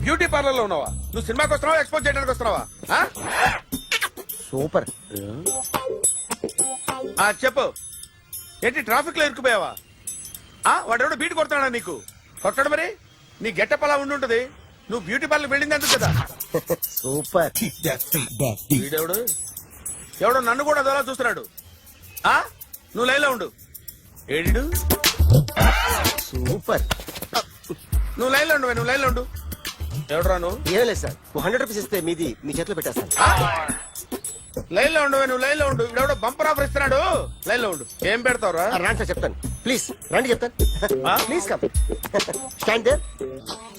Beauty parlour లో ఉన్నావా? నువ్వు సినిమాకి వస్తున్నావా, ఎక్స్పోజ్ చేయడానికి వస్తున్నావా? సూపర్. చెప్పు, ఏంటి ట్రాఫిక్ లో ఇరుక్కుపోయావా? వాడెవడో బీట్ కొడతాడా నీకు? కొట్టడు మరి. నీ గెట్టప్ అలా ఉండుంటది. నువ్వు బ్యూటీ పార్లర్ వెళ్ళింది ఎందుకు కదా? సూపర్. వీడెవడు? ఎవడో నన్ను కూడా అదోలా చూస్తున్నాడు. నువ్వు లైన్లో ఉండు. ఏడు సూపర్. నువ్వు లైన్లో ఉండు, నువ్వు లైన్లో ఉండు. ఎవడరా నువ్వు? ఏం లేదు సార్, 100 రూపీస్ ఇస్తే మీది మీ చేతిలో పెట్టేస్తాను. లైన్ లో ఉండు, నువ్వు లైన్ లో ఉండు. ఇవిడెవడో బంపర్ ఆఫర్ ఇస్తున్నాడు. లైన్ లో ఉండు. ఏం పెడతావురా? రాండి సార్, చెప్తాను. ప్లీజ్ రండి, చెప్తాను. Please come. Stand there.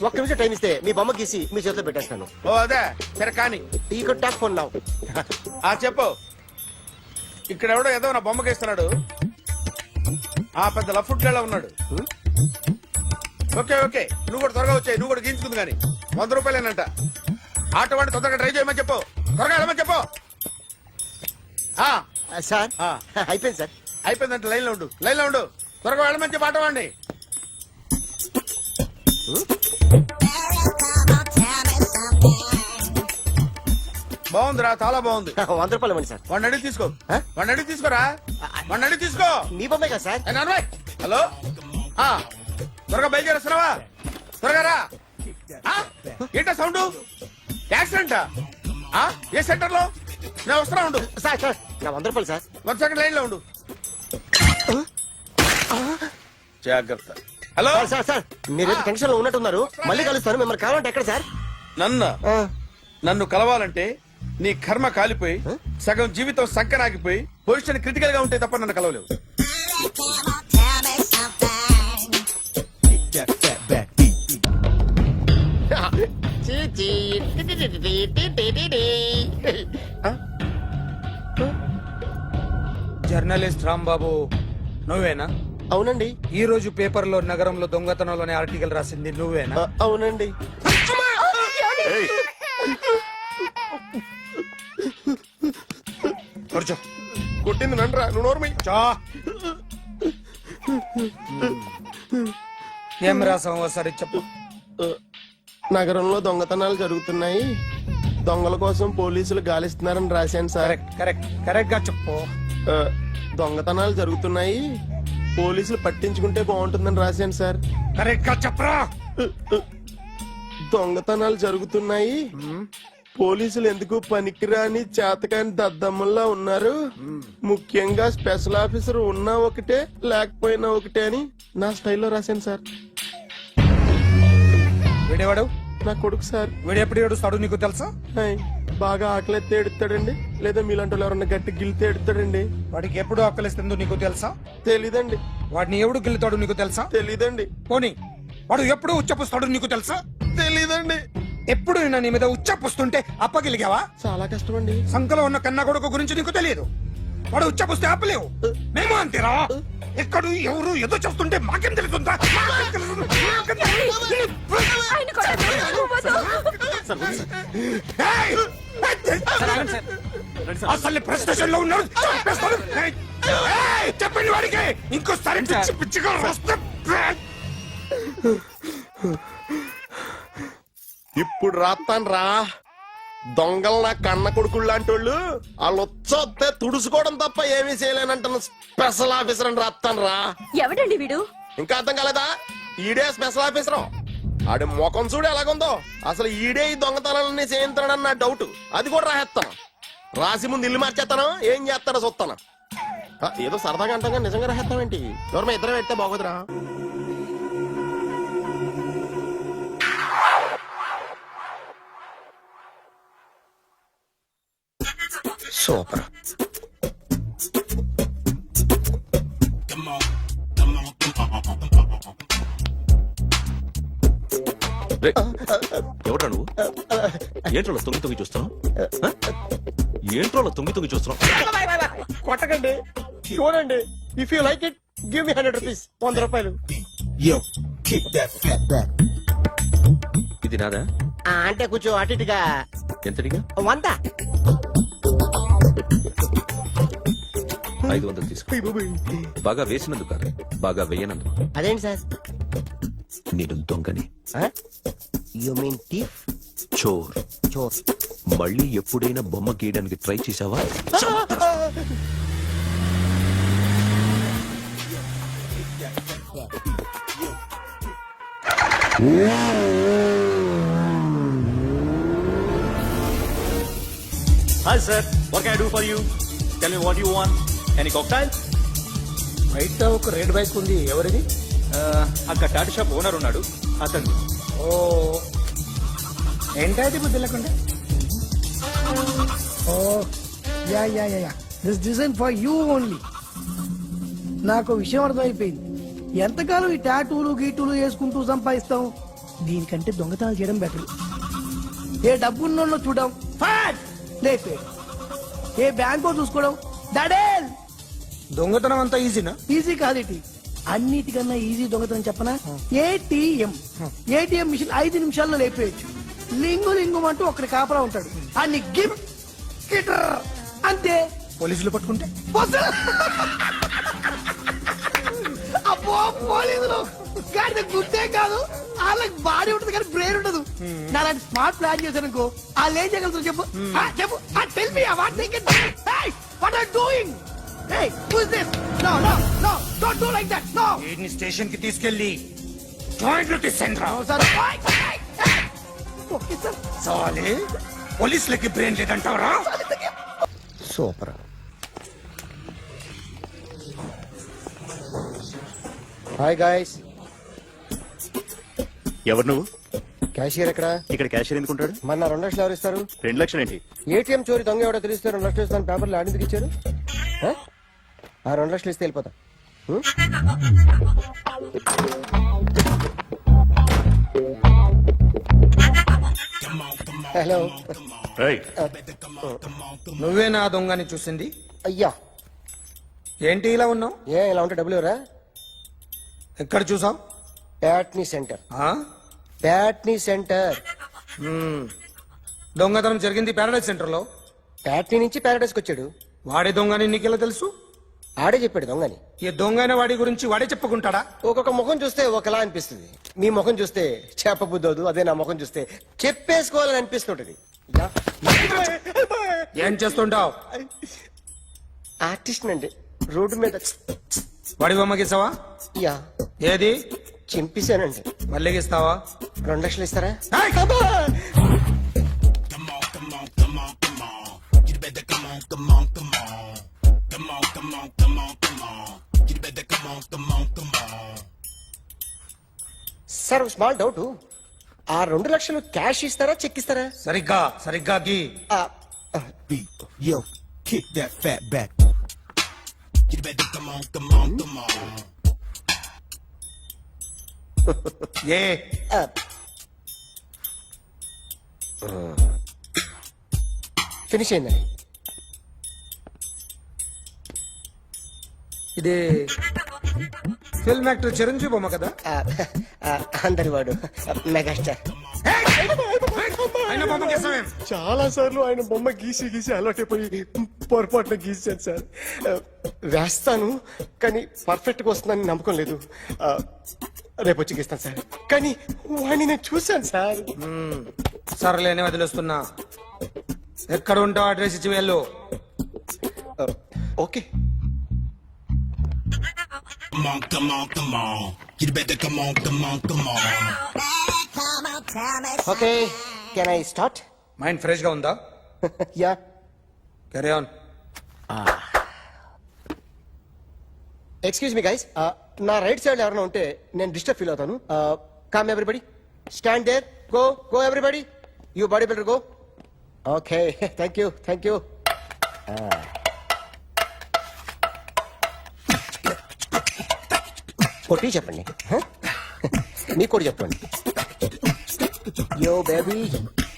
ఒక్క నిమిషం టైం ఇస్తే మీ బొమ్మ గీసి మీ చేతిలో పెట్టేస్తాను. ఓ అదే సరే కానీ. ఈ కుడ్ టాక్ ఫోన్ నౌ. చెప్పు. ఇక్కడ ఎవడో ఏదో నా బొమ్మకి ఇస్తున్నాడు. పెద్ద లఫుట్ గేళ ఉన్నాడు. ఓకే ఓకే, నువ్వు కూడా త్వరగా వచ్చాయి. నువ్వు కూడా గీంచుకుంది కానీ 100 రూపాయలేనంట. ఆటో వాడిని తొందరగా ట్రై చేయమని చెప్పు. త్వరగా వెళ్ళమని చెప్పు. సార్ అయిపోయింది సార్. అయిపోయిందంటే లైన్ లో ఉండు, లైన్ లో ఉండు. త్వరగా వెళ్ళమని చెప్పి ఆటో వాడిని. బాగుందిరా, చాలా బాగుంది. 100 రూపాయలు ఇవ్వండి సార్. వాడిని అడిగి తీసుకో. వాడిని అడిగి తీసుకోరా. వాడిని అడిగి తీసుకో. మీ బొమ్మే కదా సార్. హలో, త్వరగా బయలుదేరేస్తున్నావా? త్వరగా రా. ఏంటా సౌండ్? యాక్సిడెంటా? ఏ సెంటర్ లో? నేను వస్తున్నా ఉండు. సార్ సార్ నా 100 రూపాయలు సార్. 1 సెకండ్ లైన్ లో ఉండు. జాగ్రత్త. హలో సార్ సార్ సార్ మీరు టెన్షన్ లో ఉన్నట్టున్నారు. మళ్ళీ కలుస్తాను. మిమ్మల్ని కావాలంటే ఎక్కడ సార్? నన్ను కలవాలంటే నీ కర్మ కాలిపోయి సగం జీవితం సంకరాగిపోయి పొజిషన్ క్రిటికల్ గా ఉంటే తప్ప నన్ను కలవలేవు. జర్నలిస్ట్ రాంబాబు నువ్వేనా? అవునండి. ఈ రోజు పేపర్ లో నగరంలో దొంగతనంలోనే ఆర్టికల్ రాసింది నువ్వేనా? అవునండి. కొట్టింది నండ్రా, నువ్వు నోర్మి. ఏం రాసావు ఒకసారి చెప్పు. నగరంలో దొంగతనాలు జరుగుతున్నాయి, దొంగల కోసం పోలీసులు గాలిస్తున్నారని రాశాను సార్. కరెక్ట్ గా చెప్పు. దొంగతనాలు జరుగుతున్నాయి, పోలీసులు పట్టించుకుంటే బాగుంటుందని రాశాను సార్. కరెక్ట్ గా చెప్పరా. దొంగతనాలు జరుగుతున్నాయి, పోలీసులు ఎందుకు పనికిరాని చేతకాని దద్దమ్మల్లా ఉన్నారు, ముఖ్యంగా స్పెషల్ ఆఫీసర్ ఉన్నా ఒకటే లేకపోయినా ఒకటే అని నా స్టైల్లో రాశాను సార్. వీడేవాడు? నా కొడుకు సార్. వీడు ఎప్పుడు ఏడుస్తాడు నీకు తెలుసా? బాగా ఆకలిస్తే ఎడుతాడండి, లేదా మీలాంటి ఎవరన్నా గట్టి గిల్లితే ఎడుతాడండి. వాడికి ఎప్పుడు ఆకలిస్తుందో నీకు తెలుసా? తెలీదండి. వాడిని ఎవడు గిల్లుతాడు నీకు తెలుసా? తెలీదండి. పోనీ వాడు ఎప్పుడు ఉచ్చపుస్తాడు నీకు తెలుసా? తెలీదండి. ఎప్పుడు నిన్న నీ మీద ఉచ్చపుస్తుంటే అప్పగిలిగావా? చాలా కష్టం అండి. సంకలో ఉన్న కన్నా కొడుకు గురించి నీకు తెలియదు. వాడు ఉచ్చపుస్తే ఆపలేవు. మేము అంతేరా. ఎక్కడు ఎవరు ఏదో చెప్తుంటే మాకేం తెలుస్తుందా? అసలు ప్రెస్ స్టేషన్ లో ఉన్నాడు. చెప్పండి వాడికి ఇంకోసారి పిచ్చి పిచ్చిగా వస్తే. ఇప్పుడు రాత్తాను రా. దొంగలు నా కన్న కొడుకులు లాంటి వాళ్ళు వాళ్ళు వచ్చొస్తే తుడుచుకోవడం తప్ప ఏమీ చేయలేనంటున్న స్పెషల్ ఆఫీసర్ అని రాత్తాను రా. ఎవడండి వీడు? ఇంకా అర్థం కాలేదా? ఈడే స్పెషల్ ఆఫీసర్. ఆడి ముఖం చూడు ఎలాగుందో. అసలు ఈడే ఈ దొంగతనాలన్నీ చేయించాడని నా డౌట్. అది కూడా రాసేస్తాను. రాసి ముందు ఇల్లు మార్చేస్తాను. ఏం చేస్తానో చూస్తాను. ఏదో సరదాగా అంటాగా నిజంగా రాసేస్తామేంటి? ఎవరన్నా ఇద్దరు పెడితే బాగోదురా. సూపర్. ఎవడ్రా నువ్వు? ఏంట్రోలో తొంగి తొంగి చూస్తున్నావు? ఏంట్రోలో తొంగి తొంగి చూస్తున్నావు? కొట్టకండి, చూడండి. If you like it give me 100 rupees. 100 రూపాయలు. ఇది నాదా? అంటే కొంచెం అటు ఇటుగా. ఎంతడిగా? 100. 500 తీసుకో. బాగా వేసినందుకు కాదు, బాగా వేయనందుకు. అదేంటి సార్? నేను దొంగని. You mean thief? చోర్. చోర్. మళ్ళీ ఎప్పుడైనా బొమ్మ గీయడానికి ట్రై చేసావా? Hi sir, what can I do for you? Tell me what you want. Any cocktail? బయట ఒక రెడ్ బైక్ ఉంది, ఎవరిది? అక్కడ టాటా షాప్ ఓనర్ ఉన్నాడు అతను. ఓ ఏంటది బుద్ధి లేకుండా? Oh yeah yeah yeah yeah this design for you only. నాకు విషయం అర్థమైపోయింది. ఎంతకాలం ఈ టాటూలు గీటూలు వేసుకుంటూ సంపాదిస్తాం? దీనికంటే దొంగతనాలు చేయడం బెటర్. ఏ డబ్బున్నోళ్ళు చూడడం ఫాట్ లేపే, ఏ బ్యాంకో చూసుకోవడం దడేల్. దొంగతనం అంతా ఈజీనా? ఈజీ కాదేటి, అన్నిటికన్నా ఈజీ దొంగతనం చెప్పనా? ఏటీఎం. ఏటీఎం మిషన్ 5 నిమిషాల్లో లేపేయచ్చు. లింగు లింగు అంటూ ఒకటి కాపలా ఉంటాడు, అన్ని గిమ్ గిటర్ అంతే. పోలీసులు పట్టుకుంటే పోలీసులు. అబ్బో పోలీసులు గాడిద గుర్తే కాదు, వాళ్ళకి బాడీ ఉంటుంది కానీ బ్రెయిన్ ఉండదు. నాలాంటి స్మార్ట్ ప్లాన్ చేశాను వాళ్ళు ఏం చేయగలుగుతారు చెప్పు? చెప్పు, tell me what they can. What are doing? Hey, who is this? No, no, no, don't do like that. No. వీడిని స్టేషన్ కి తీసుకెళ్లి జాయింట్ లో తీసుకురా. No, sir. Okay, sir. సాలే పోలీసులకి బ్రెయిన్ లేదంటారా? సూపర్. Hi guys. ఎవరు నువ్వు? క్యాషియర్ ఎక్కడ? ఇక్కడ క్యాషియర్ ఎందుకుంటాడు? మన 2 లక్షలు ఎవరు ఇస్తారు? 2 లక్షలు ఏంటి? ఏటీఎం చోరీ దొంగ ఎవడో తెలిస్తే 2 లక్షలు ఇస్తాను పేపర్లు ఆడిందుకు ఇచ్చారు. ఆ 2 లక్షలు ఇస్తే వెళ్ళిపోతా. హలో. రేయ్, నువ్వే నా దొంగని చూసింది? అయ్యా, ఏంటి ఇలా ఉన్నావు? ఇలా ఉంటే డబ్బులు ఎవరా? ఎక్కడ చూసావు? ప్యాట్నీ సెంటర్. ప్యాట్నీ సెంటర్. దొంగతనం జరిగింది పారాడైజ్ సెంటర్ లో. ప్యాట్నీ నుంచి ప్యారడైస్కి వచ్చాడు. వాడే దొంగని నీకెలా తెలుసు? ఆడే చెప్పాడు దొంగని. ఈ దొంగైన వాడి గురించి వాడే చెప్పుకుంటాడా? ఒక్కొక్క ముఖం చూస్తే ఒకలా అనిపిస్తుంది. మీ ముఖం చూస్తే చెప్పబుద్దోదు, అదే నా ముఖం చూస్తే చెప్పేసుకోవాలని అనిపిస్తుంటది. ఏం చేస్తుంటావు? ఆర్టిస్ట్ అండి, రోడ్డు మీద. వాడి బొమ్మ గీసావా? యా, ఏది? చింపేశానండి. మళ్ళీ గీస్తావా? 2 లక్షలు ఇస్తారా? సార్ స్మాల్ డౌట్, ఆ 2 లక్షలు క్యాష్ ఇస్తారా చెక్ ఇస్తారా? సరిగ్గా సరిగ్గా గీ. Yo, kick that fat back. You better come on, come on, come on. A finish అయిందండి. ఇది ఫిల్మ్ యాక్టర్ చిరంజీవి బొమ్మ కదా? అందరి వాడు మెగాస్టార్. ఆయన బొమ్మ గీసావేం? చాలా సార్లు ఆయన బొమ్మ గీసి అలవాటైపోయి పొరపాటున గీసాను సార్. వేస్తాను కానీ పర్ఫెక్ట్ గా వస్తుందని నమ్మకం లేదు. రేపు వచ్చి గీస్తాను సార్. కానీ వాడిని నేను చూశాను సార్. సర్లేని వదిలేస్తున్నా. ఎక్కడ ఉంటావు అడ్రస్ ఇచ్చి వెళ్ళు. Okay. Come on, come on, come on. You better come on, come on, come on. Okay, can I start? Mind fresh గా ఉందా? Yeah. Carry on. Excuse me guys, నా రైట్ సైడ్ ఎవరైనా ఉంటే నేను డిస్టర్బ్ ఫీల్ అవుతాను. Come everybody, stand there, go go everybody, you body builder go. Okay, thank you thank you. కొట్టి చెప్పండి, మీకు కూడా చెప్పండి. Yo baby.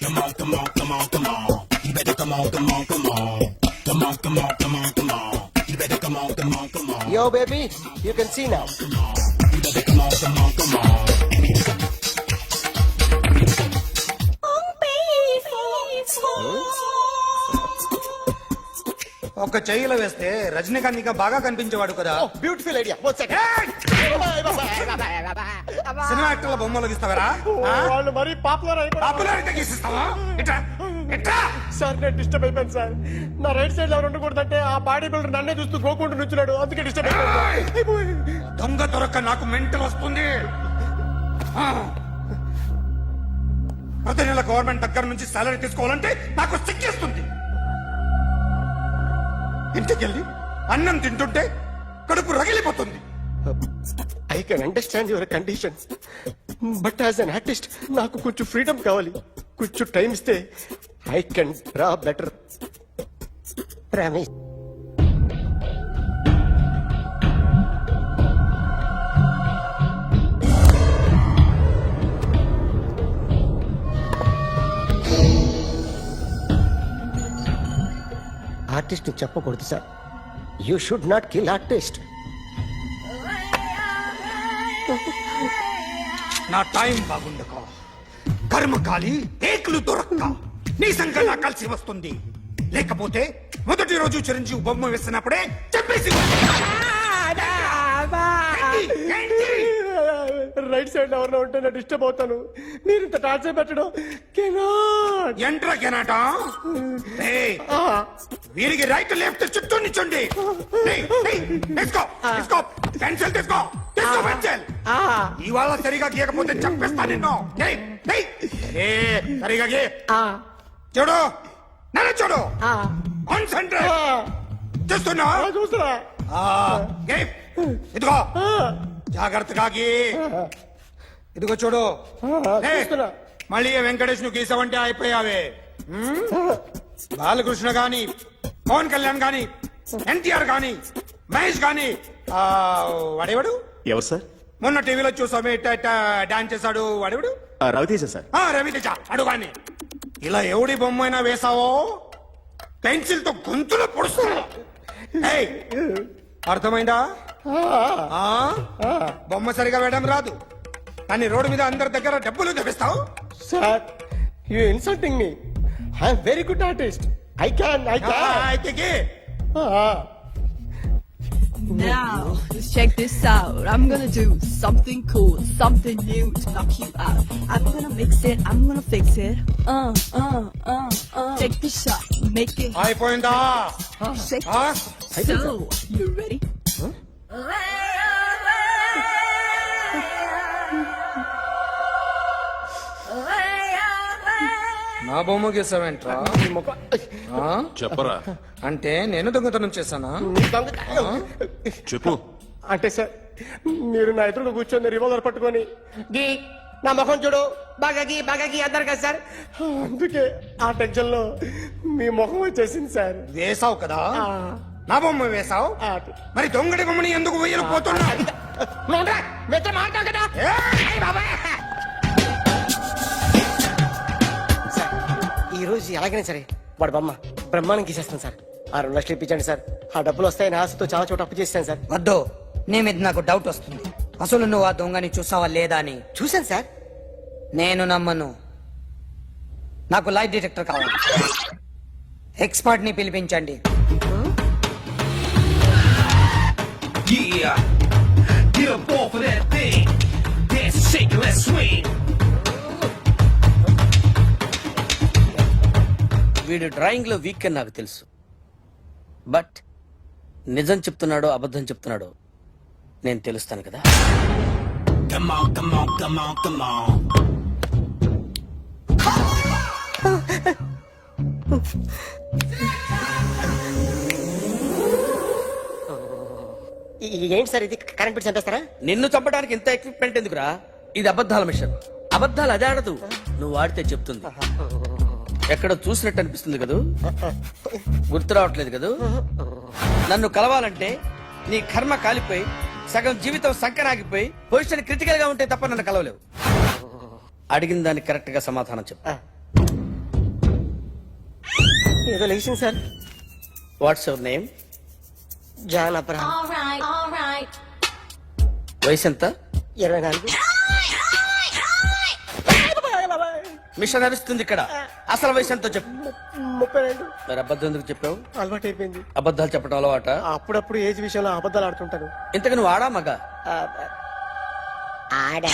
Come on, come on, come on, come on. You better come on, come on, come on. Come on, come on, come on, come on. You better come on, come on, come on. Yo, baby, you can see now. You better come on, come on, come on. ఒక చెయ్యిలో వేస్తే రజనీకాంత్ ఇంకా బాగా కనిపించేవాడు కదా. Beautiful idea. Cinema యాక్టర్ల బొమ్మలు గీస్తావరా వాళ్ళు మరీ popular అయిపోయి popularity గీసిస్తావా ఇట్రా ఇట్రా సార్ నేను డిస్టర్బ్ అయిపోయాను సార్ నా రైట్ సైడ్ లో ఉండకూడదంటే ఆ బాడీ బిల్డర్ నన్నే చూస్తూ గోకుంటూ నుంచున్నాడు అందుకే డిస్టర్బ్ అయిపోయాను దొంగ దొరక్క నాకు మెంటల్ వస్తుంది ఆ. ప్రతి నెల గవర్నమెంట్ దగ్గర నుంచి సాలరీ తీసుకోవాలంటే నాకు సిగ్గేస్తుంది ఇంటికెళ్ళి అన్నం తింటుంటే కడుపు రగిలిపోతుంది I can understand your conditions but as an artist నాకు కొంచెం ఫ్రీడమ్ కావాలి కొంచెం టైం ఇస్తే I can draw better promise artist చెప్పకూడదు sir you should not kill artist నా టైం బాగుండక కర్మకాలి ఏకులు దొరక్క నీ సంఘటన కలిసి వస్తుంది లేకపోతే మొదటి రోజు చిరంజీవి బొమ్మ వేసినప్పుడే చెప్పేసి రైట్ సైడ్ ఎవరిలో ఉంటే నేను డిస్టర్బ్ అవుతాను మీరు ఇంత టార్చర్ పెట్టడం ఎంట్రా కెనాట వీరికి రైట్ లెఫ్ట్ చుట్టూ నిచ్చండి తీసుకో తీసుకో పెన్సిల్ తీసుకో తీసుకో పెన్సిల్ ఇవాళ సరిగా గీయకపోతే చంపేస్తా నిన్ను సరిగా గీ చూడు నన్ను చూడు కాన్సంట్రేట్ చూస్తున్నా చూస్తున్నా ఇదిగో జాగ్రత్తగా గీ ఇదిగో చూడు మళ్ళీ వెంకటేష్ ను గీసావంటే అయిపోయావే బాలకృష్ణ గాని పవన్ కళ్యాణ్ గాని ఎన్టీఆర్ గాని మహేష్ గాని వాడేవాడు ఎవరు సార్? మొన్న టీవీలో చూసామే డాన్స్ చేశాడు వాడేవాడు రవితేజ సార్. రవితేజ అడుగాని ఇలా ఎవడి బొమ్మ అయినా వేసావో పెన్సిల్ తో గొంతులో పొడుస్తున్నా అర్థమైందా బొమ్మ సరిగా వేయడం రాదు కానీ రోడ్డు మీద అందరి దగ్గర డబ్బులు తెప్పిస్తావు sir you insulting me I'm very good artist I can అయితే Now, let's check this out. I'm gonna do something cool, something new to knock you out. I'm gonna mix it, I'm gonna fix it. Take the shot, make it అయిపోయిందా shake. So, you ready? నా బొమ్మ గీసావేంట్రా చెప్పరా. అంటే నేను దొంగతనం చేశానా చెప్పు. అంటే సార్ మీరు నా ఎదురుగా కూర్చొని రివాల్వర్ పట్టుకొని గీ నా ముఖం చూడు బాగా గీ అన్నారు కదా సార్ అందుకే ఆ టెన్షన్ లో మీ ముఖం వచ్చేసింది సార్ వేసావు కదా నా బొమ్మ వేసావు మరి దొంగడి బొమ్మని ఎందుకు వేయలు పోతున్నా మాట్లాడు కదా సార్ ఈ రోజు ఎలాగైనా సరే వాడు బొమ్మ బ్రహ్మాండం గీసేస్తాను సార్ ఆ 2 లక్షలు ఇప్పించండి సార్ ఆ డబ్బులు వస్తాయని ఆశతో చాలా చోట అప్పు చేస్తాను సార్ వద్దు నీ మీద నాకు డౌట్ వస్తుంది అసలు నువ్వు ఆ దొంగని చూసావా లేదా అని చూశాను సార్ నేను నమ్మను నాకు లైట్ డిటెక్టర్ కావాలి ఎక్స్పర్ట్ ని పిలిపించండి Yeah, get up off of that thing. Dance and shake and let's swing. వీడు డ్రాయింగ్ లో వీక్ అని నాకు తెలుసు బట్ నిజం చెప్తున్నాడో అబద్ధం చెప్తున్నాడో నేను తెలుస్తాను కదా Come on, come on, come on, come on. ఏంటి సార్ ఇది కరెంట్ బిల్ చంపేస్తారా నిన్ను చంపడానికి ఇంత ఎక్విప్మెంట్ ఎందుకురా ఇది అబద్ధాల మిషన్ అబద్ధాలు అదే ఆడదు నువ్వు ఆడితే చెప్తుంది ఎక్కడ చూసినట్టు అనిపిస్తుంది కదూ గుర్తు రావట్లేదు కదూ నన్ను కలవాలంటే నీ కర్మ కాలిపోయి సగం జీవితం సంకరాగిపోయి పొజిషన్ క్రిటికల్ గా ఉంటే తప్ప నన్ను కలవలేవు అడిగిన దానికి కరెక్ట్ గా సమాధానం చెప్పు ఏదో లేచింది sir what's your name John Abraham వయసు ఎంత 24 మిషన్ నడుస్తుంది ఇక్కడ అసలు వయసు ఎంతో చెప్పు 32 మరి అబద్ధం ఎందుకు చెప్పావు అలవాటు అయిపోయింది అబద్ధాలు చెప్పడం అలవాట అప్పుడప్పుడు ఏజ్ విషయంలో అబద్ధాలు ఆడుతుంటాను ఇంతకు నువ్వు ఆడా మగ ఆడా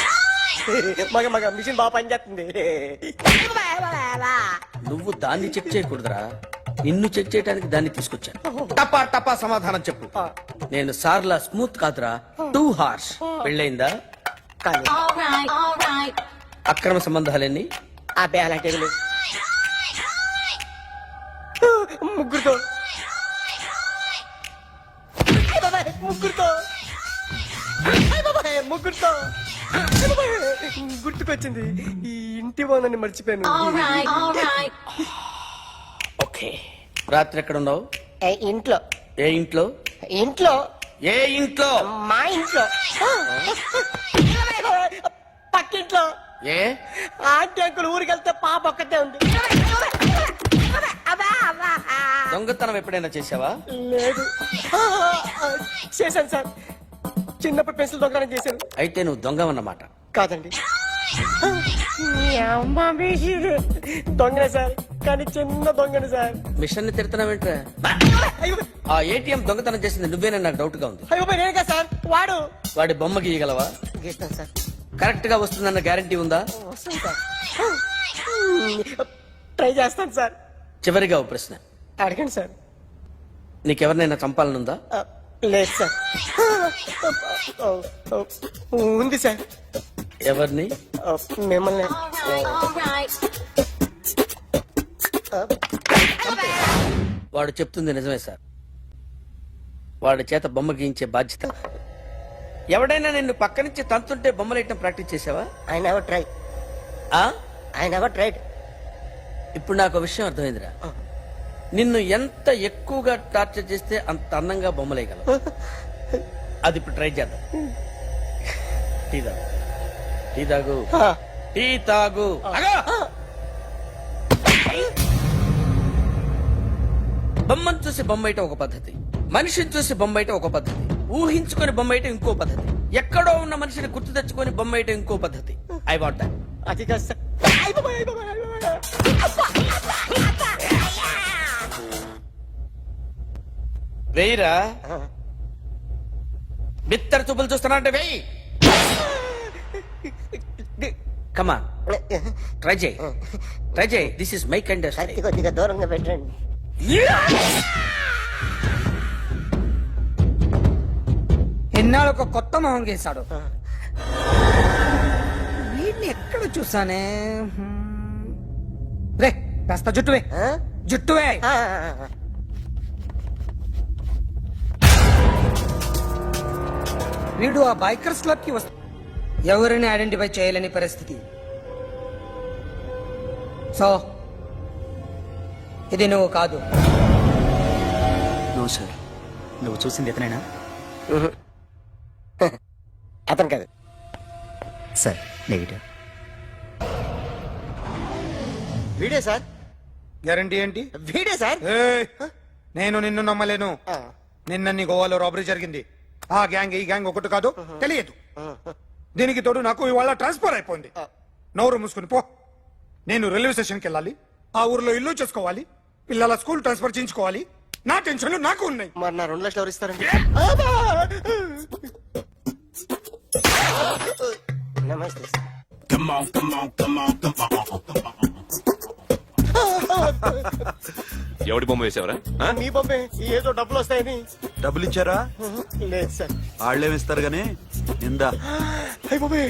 మగ మగ మిషన్ బాగా పనిచేస్తుంది. నువ్వు దాన్ని చెక్ చేయకూడదురా, నిన్ను చెక్ చేయడానికి దాన్ని తీసుకొచ్చాను. టపా టపా సమాధానం చెప్పు. నేను సార్లా స్మూత్ కాదురా, టూ హార్ష్. పెళ్ళయిందా? కానీ అక్రమ సంబంధాలన్నీ? అబ్బే అలాంటి ఏమీ లేవు. ముగ్గురుతో అయ్ బాబాయ్, ముగ్గురుతో అయ్ బాబాయ్, ముగ్గురుతో అయ్ బాబాయ్, గుర్తుకొచ్చింది. ఈ ఇంటి బాగుందని మర్చిపోయాను. ఓకే. రాత్రి ఎక్కడ ఉన్నావు? ఇంట్లో. ఏ ఇంట్లో? ఇంట్లో. ఏ ఇంట్లో? మా ఇంట్లో. పక్కింట్లో. ఏ ఆంటీ అంకుల్ ఊరికి వెళ్తే పాప ఒక్కతే ఉంది. దొంగతనం ఎప్పుడైనా చేసావా? లేదు. చేశాను సార్, చిన్నప్పుడు పెన్సిల్ దొంగతనం చేశాను. అయితే నువ్వు దొంగవన్నమాట. కాదండి, మీ అమ్మ మీది దొంగనే సార్, కానీ చిన్న దొంగని సార్. మిషన్ ని తిడుతున్నావేంట్రా? అయ్యో ఆ ఏటీఎం దొంగతనం చేసింది నువ్వేనని నాకు డౌట్ గా ఉంది. అయ్యో నేనే కదా సార్, వాడు. వాడి బొమ్మ గీయగలవా? గీస్తాను సార్. కరెక్ట్ గా వస్తుందన్న గ్యారంటీ ఉందా? వస్తాను సార్, ట్రై చేస్తాను సార్. చివరిగా ఓ ప్రశ్న అడగండి సార్. నీకెవరినైనా చంపాలనుందా? లేదు సార్. ఉంది సార్. ఎవరిని? మిమ్మల్ని. వాడు చెప్తుంది నిజమే సార్. వాడి చేత బొమ్మ గీయించే బాధ్యత. ఎవడైనా నిన్ను పక్క నుంచి తంతుంటే బొమ్మలేయటం ప్రాక్టీస్ చేసావా? I never try. I never tried. ఇప్పుడు నాకు విషయం అర్థమైందిరా. నిన్ను ఎంత ఎక్కువగా టార్చర్ చేస్తే అంత అందంగా బొమ్మలేయగలవు. అది ఇప్పుడు ట్రై చేద్దాం. టీ తాగు, టీ తాగు, టీ తాగు. బొమ్మను చూసి బొమ్మయటం ఒక పద్ధతి, మనిషిని చూసి బొమ్మయటం ఒక పద్ధతి, ఊహించుకొని బొమ్మయటం ఇంకో పద్ధతి, ఎక్కడో ఉన్న మనిషిని గుర్తు తెచ్చుకొని బొమ్మయటం ఇంకో పద్ధతి. I want that. అది కాదు సార్. వెయ్యిరా. బిత్తర చూపులు చూస్తున్నా అంటే వెయ్యి. కమా, ట్రై చేయి, ట్రై చేయి. This is my kind of కత్తి కొద్దిగా దూరంగా పెట్టండి. ఎన్నాళ్ళు ఒక కొత్త మొహం గీశాడు. వీడిని ఎక్కడ చూసానే? రే కాస్త జుట్టువే, జుట్టువే. వీడు ఆ బైకర్స్ క్లబ్ కి వస్తా, ఎవరిని ఐడెంటిఫై చేయలేని పరిస్థితి. సో ఇది నువ్వు కాదు. నో సార్, నువ్వు చూసింది ఎతనైనా? అతను కాదు సార్, నెగిటివ్. వీడే సార్. గ్యారంటీ ఏంటి? వీడే సార్. నేను నిన్ను నమ్మలేను. నిన్న గోవాలో రాబరీ జరిగింది. ఆ గ్యాంగ్ ఈ గ్యాంగ్ ఒకటి కాదు, తెలియదు. దీనికి తోడు నాకు ఇవాళ ట్రాన్స్ఫర్ అయిపోయింది. నోరు మూసుకుని పో. నేను రైల్వే స్టేషన్కి వెళ్ళాలి, ఆ ఊర్లో ఇల్లు చేసుకోవాలి, పిల్లల స్కూల్ ట్రాన్స్ఫర్ చేయించుకోవాలి. నా టెన్షన్లు నాకు ఉన్నాయి. మరి నా 2 లక్షలు ఎవరు ఇస్తారండి? నమస్తే sir. Come on, come on, come on, come on, come on. ఎవడి బొమ్మ వేసావరా? మీ బొమ్మే, ఏదో డబ్బులు వస్తాయని. డబ్బులు ఇచ్చారా? లేదు సార్. వాళ్ళేమిస్తారు గానీ నిందా. అయ్య బాబే,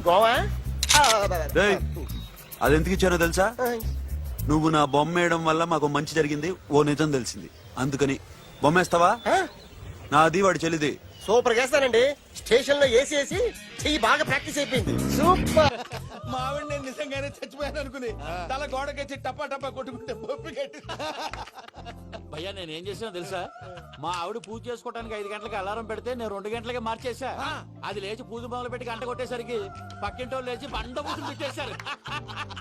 గోవా. డేయ్, అదెందుకు ఇచ్చానో తెలుసా? నువ్వు నా బొమ్మ వేయడం వల్ల మాకు మంచి జరిగింది, ఓ నిజం తెలిసింది. అందుకని బొమ్మేస్తావా? నాది వాడి చెల్లిది. సూపర్ చేస్తానండి. స్టేషన్ లో ఏసీ వేసి చెయ్యి బాగా ప్రాక్టీస్ అయిపోయింది. సూపర్. మా ఆవిడ నేను నిజంగానే చచ్చిపోయాను అనుకుని తల గోడకొచ్చి టపా టపా కొట్టుకుంటే బొప్పి కట్టి. భయ్యా నేను ఏం చేసినా తెలుసా? మా ఆవిడ పూజ చేసుకోవడానికి 5 గంటలకి అలారం పెడితే నేను 2 గంటలకి మార్చేసా. అది లేచి పూజ మొదలు పెట్టి గంట కొట్టేసరికి పక్కింటి వాళ్ళు లేచి బండ పూజలు పెట్టేశారు.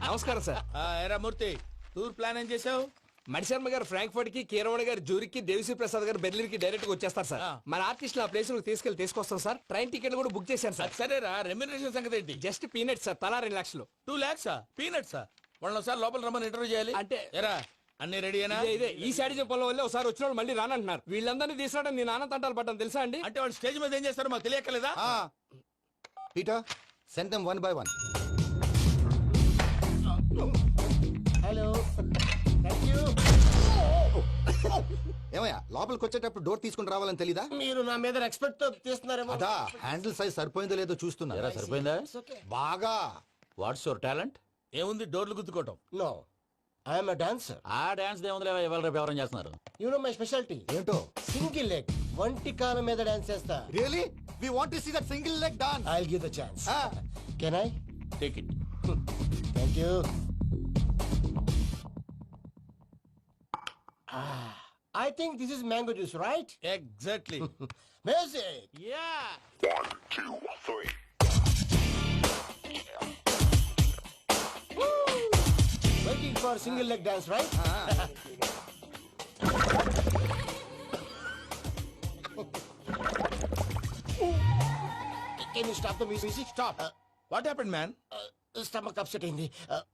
నమస్కారం సార్. ఎరా మూర్తి, టూర్ ప్లాన్ ఏం చేసావు? మణిశర్మ గారు ఫ్రాంక్ఫర్ట్ కి, కీరవాణి గారు జూరిక్ కి, దేవిశ్రీ ప్రసాద్ గారు బెర్లిన్ కి డైరెక్ట్ గా వచ్చేస్తారు సార్. మన ఆర్టిస్ట్ ఆ ప్లేస్ తీసుకొస్తాం సార్. ట్రైన్ టికెట్ కూడా బుక్ చేశాను సార్. సరేరా, రెమ్యూనరేషన్ సంగతి ఏంటి? జస్ట్ పీనట్ సార్, తలా 2 లక్షలు. 2 lakhs పీనట్స్. వాళ్ళని ఒకసారి లోపల రమ్మని ఇంటర్వ్యూ చేయాలి. అంటే ఎరా అన్ని రెడీనా? ఇదే ఈ సైడ్ చెప్పడం వల్ల ఒకసారి వచ్చిన వాళ్ళు మళ్ళీ రానంటున్నారు. వీళ్ళందరినీ తీసుకురావడం నేను నాన్న తంటాలు పడ్డాను తెలుసా అండి. అంటే వాళ్ళు స్టేజ్ మీద ఏం చేస్తారో మాకు తెలియక్కలేదా? Peter send them 1 by 1. Hello thank you. ఏమయ్యా లోపలికి వచ్చేటప్పుడు డోర్ తీసుకుని రావాలని తెలీదా? మీరు నా మీద ఎక్స్పెక్ట్ తో తీస్తున్నారేమో. అదా హ్యాండిల్ సైజ్ సరిపోయిందో లేదో చూస్తున్నా. ఎరా సరిపోయిందా? బాగా. What's your talent? ఏముంది డోర్లు గుద్దుకోవటం. No I'm a dancer. ఆ డాన్స్ దేవుందిలే, ఇవాళ రేపు ఎవరైనా చేస్తున్నారు. యు నో మై స్పెషాలిటీ ఏంటో? సింగిల్ లెగ్ వంటి కాలం మీద డాన్స్ చేస్తా. Really we want to see that single leg dance. I will give the chance. Can I? Take it. Thank you. I think this is mango juice, right? Exactly. Music. Yeah. Waiting for single leg dance, right? Can you stop the music? Stop. What happened man? Stomach upset అయింది.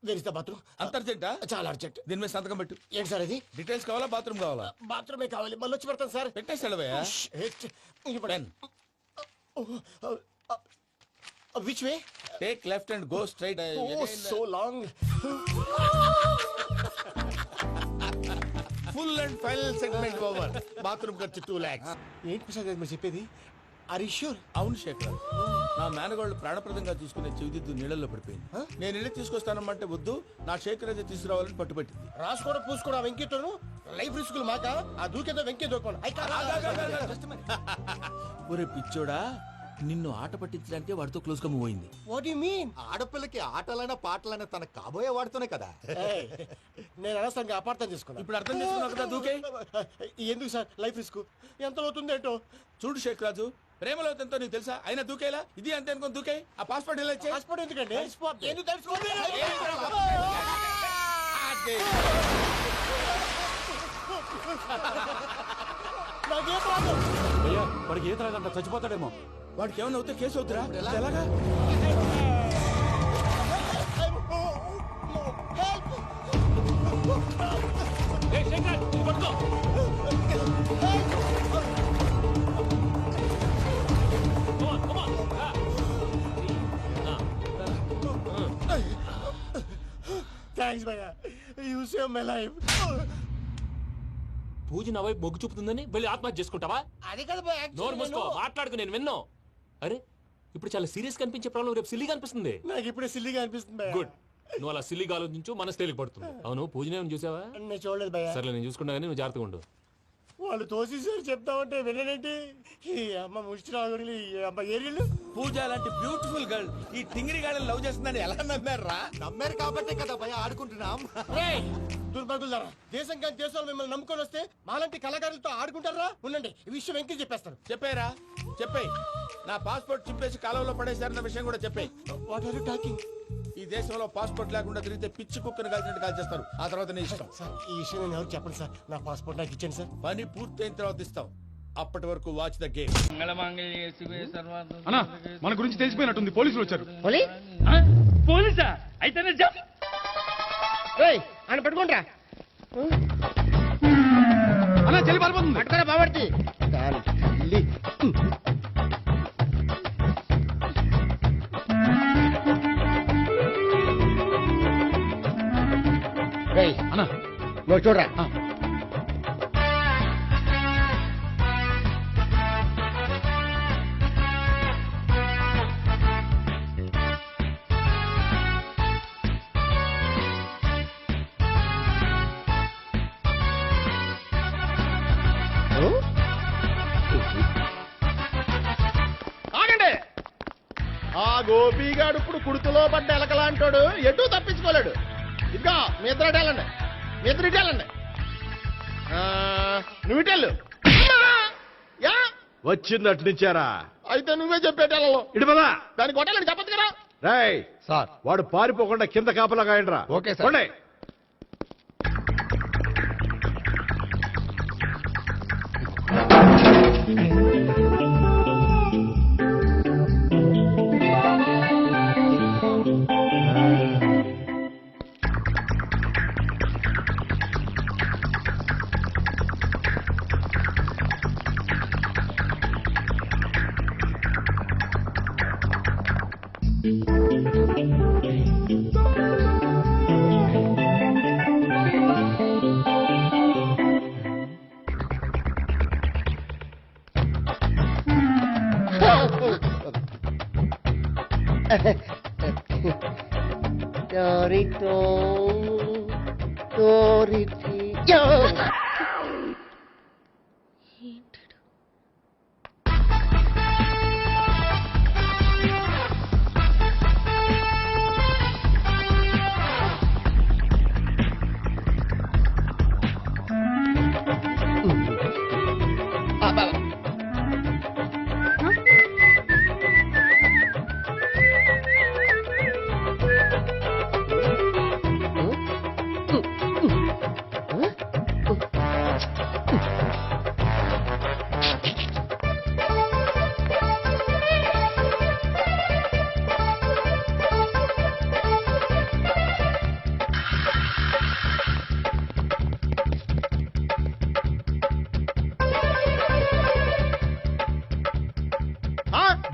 Where is the bathroom? అంత అర్జెంటా? చాలా urgent. దీని మీద సంతకం పెట్టు. ఏంటి sir ఇది? Details కావాలా బాత్రూమ్ కావాలా? బాత్రూమే కావాలి. మళ్ళీ వచ్చి పెడతాను సార్. పెట్టేసి వెళ్ళవయ్యా. Pen. Which way? Take left and go straight. Oh, so long. Full and final segment over. Bathroom ఖర్చు 2 lakhs. ఏంటి ప్రసాద్ గారు మీరు చెప్పేది? Are you sure? అవును శేఖర్, నా మేనగోళ్ళు ప్రాణప్రదంగా చూసుకునే చెవిదిద్దు నీళ్ళల్లో పడిపోయింది. నేను ఇల్లు తీసుకొస్తానమ్మంటే వద్దు, నా శేఖర్ అయితే తీసుకురావాలని పట్టుబట్టింది. రాసుకోవడం పూసుకోవడం వెంకీతోను లైఫ్ రిస్కులు మాక. ఆ దూకేదో వెంకీ దూకోండి. ఒరే పిచ్చోడా, నిన్ను ఆట పట్టించడానికి వాడితో క్లోజ్ గా మూవ్ అయింది. What you mean? ఆడపిల్లకి ఆటలైనా పాటలైనా తన కాబోయే వాడుతూనే కదా. నేను అనవసరంగా అపార్థం చేసుకున్నా. ఇప్పుడు అర్థం చేసుకున్నావు కదా, దూకే. ఎందుకు సార్ లైఫ్ రిస్క్ ఎంత అవుతుంది ఏంటో? చూడు శేఖర్ రాజు, ప్రేమలో ఎంతో నీకు తెలుసా? అయినా దూకేలా ఇది అంతే అనుకుని దూకే. ఆ పాస్పోర్ట్ ఎలా ఇచ్చే? పాస్పోర్ట్ ఎందుకండి? ఎందుకు తెలుసుకోండి? నాకేం రాదు. భయ్యా, వాడికి ఈత రాదంట, చచ్చిపోతాడేమో. వాడికి ఏమైనా అవుతే కేసు అవుతురా? ఎలాగా? ఏయ్, శేఖర్, ఇది పట్టుకో. Come on, come on. Thanks భయ్యా, యూ సేవ్ మై లైఫ్. పూజ నా వైపు మొగ్గు చూపుతుందని వెళ్ళి ఆత్మహత్య చేసుకుంటావా? అది కదా భయ్యా. నోరు మూసుకో, మాట్లాడుకు, నేను విన్నో. అరే, ఇప్పుడు చాలా సీరియస్ కనిపించే ప్రాబ్లం రేపు సిల్లీగా అనిపిస్తుంది. నాకు ఇప్పుడే సిల్లీగా అనిపిస్తుంది భయ్యా. గుడ్, నువ్వు అలా సిల్లీగా ఆలోచించు, మనసు తేలిక పడుతుంది. అవును, పూజనే చూసావా? నేను చూడలేదు భయ్యా. సర్లే, నేను చూసుకుంటా కానీ నువ్వు జాగ్రత్తగా ఉండు. వాళ్ళు తోసేసారు చెప్తామంటే విననేంటి? ఈ అమ్మ ముష్టి రాగుడి అమ్మ ఏరియలు. పూజ లాంటి బ్యూటిఫుల్ గర్ల్ ఈ టింగిరి గాళ్ళని లవ్ చేస్తుందని ఎలా నమ్మారా? నమ్మారు కాబట్టే కదా భయ ఆడుకుంటున్నాం. దుర్భగులారా, దేశం కానీ దేశంలో మిమ్మల్ని నమ్ముకొని వస్తే మాలాంటి కళాకారులతో ఆడుకుంటారా? ఉండండి, ఈ విషయం వెంకీ చెప్పేస్తాను. చెప్పారా? చెప్పేయ్. నా పాస్పోర్ట్ చింపేసి కాలంలో పడేశారన్న విషయం కూడా చెప్పేయ్. What are you talking? ఈ దేశంలో పాస్పోర్ట్ లేకుండా తిరిగితే పిచ్చి కుక్కను కాల్చినట్టు కాల్చేస్తారు. ఆ తర్వాత నీ ఇష్టం. సార్, ఈ విషయం నేను ఎవరు చెప్పండి సార్. నా పాస్పోర్ట్ నాకు ఇచ్చాను సార్. పని పూర్తయిన తర్వాత ఇస్తాం. అప్పటి వరకు వాచ్ ద గేమ్. అన్నా, మన గురించి తెలిసిపోయినట్టుంది, పోలీసులు వచ్చారు. పోలీసా? అయితేనే ఆయన పట్టుకుంటా. అన్నా, చెల్లి పారిపోతుంది. పట్టుకోరా బాబర్తి. అన్నా, నువ్వు చూడరా. ఆగండి. ఆ గోపిగాడు ఇప్పుడు కుడుతులో పడ్డ ఎలకలాంటాడు, ఎటు తప్పించుకోలేడు. ఇదిగా మీ ఇద్దరు వెళ్ళండి, మీ ఇద్దరు వెళ్ళండి. నువ్వు ఇటెళ్ళు. యా వచ్చింది అటు నుంచారా? అయితే నువ్వే చెప్పేటెళ్ళలో ఇటు పదా. దానికి కొట్టాలని చెప్పదు కదా. రేయ్ సార్, వాడు పారిపోకుండా కింద కాపలా కాయండిరా. Okay sir. పోండి. Torito, Toriti.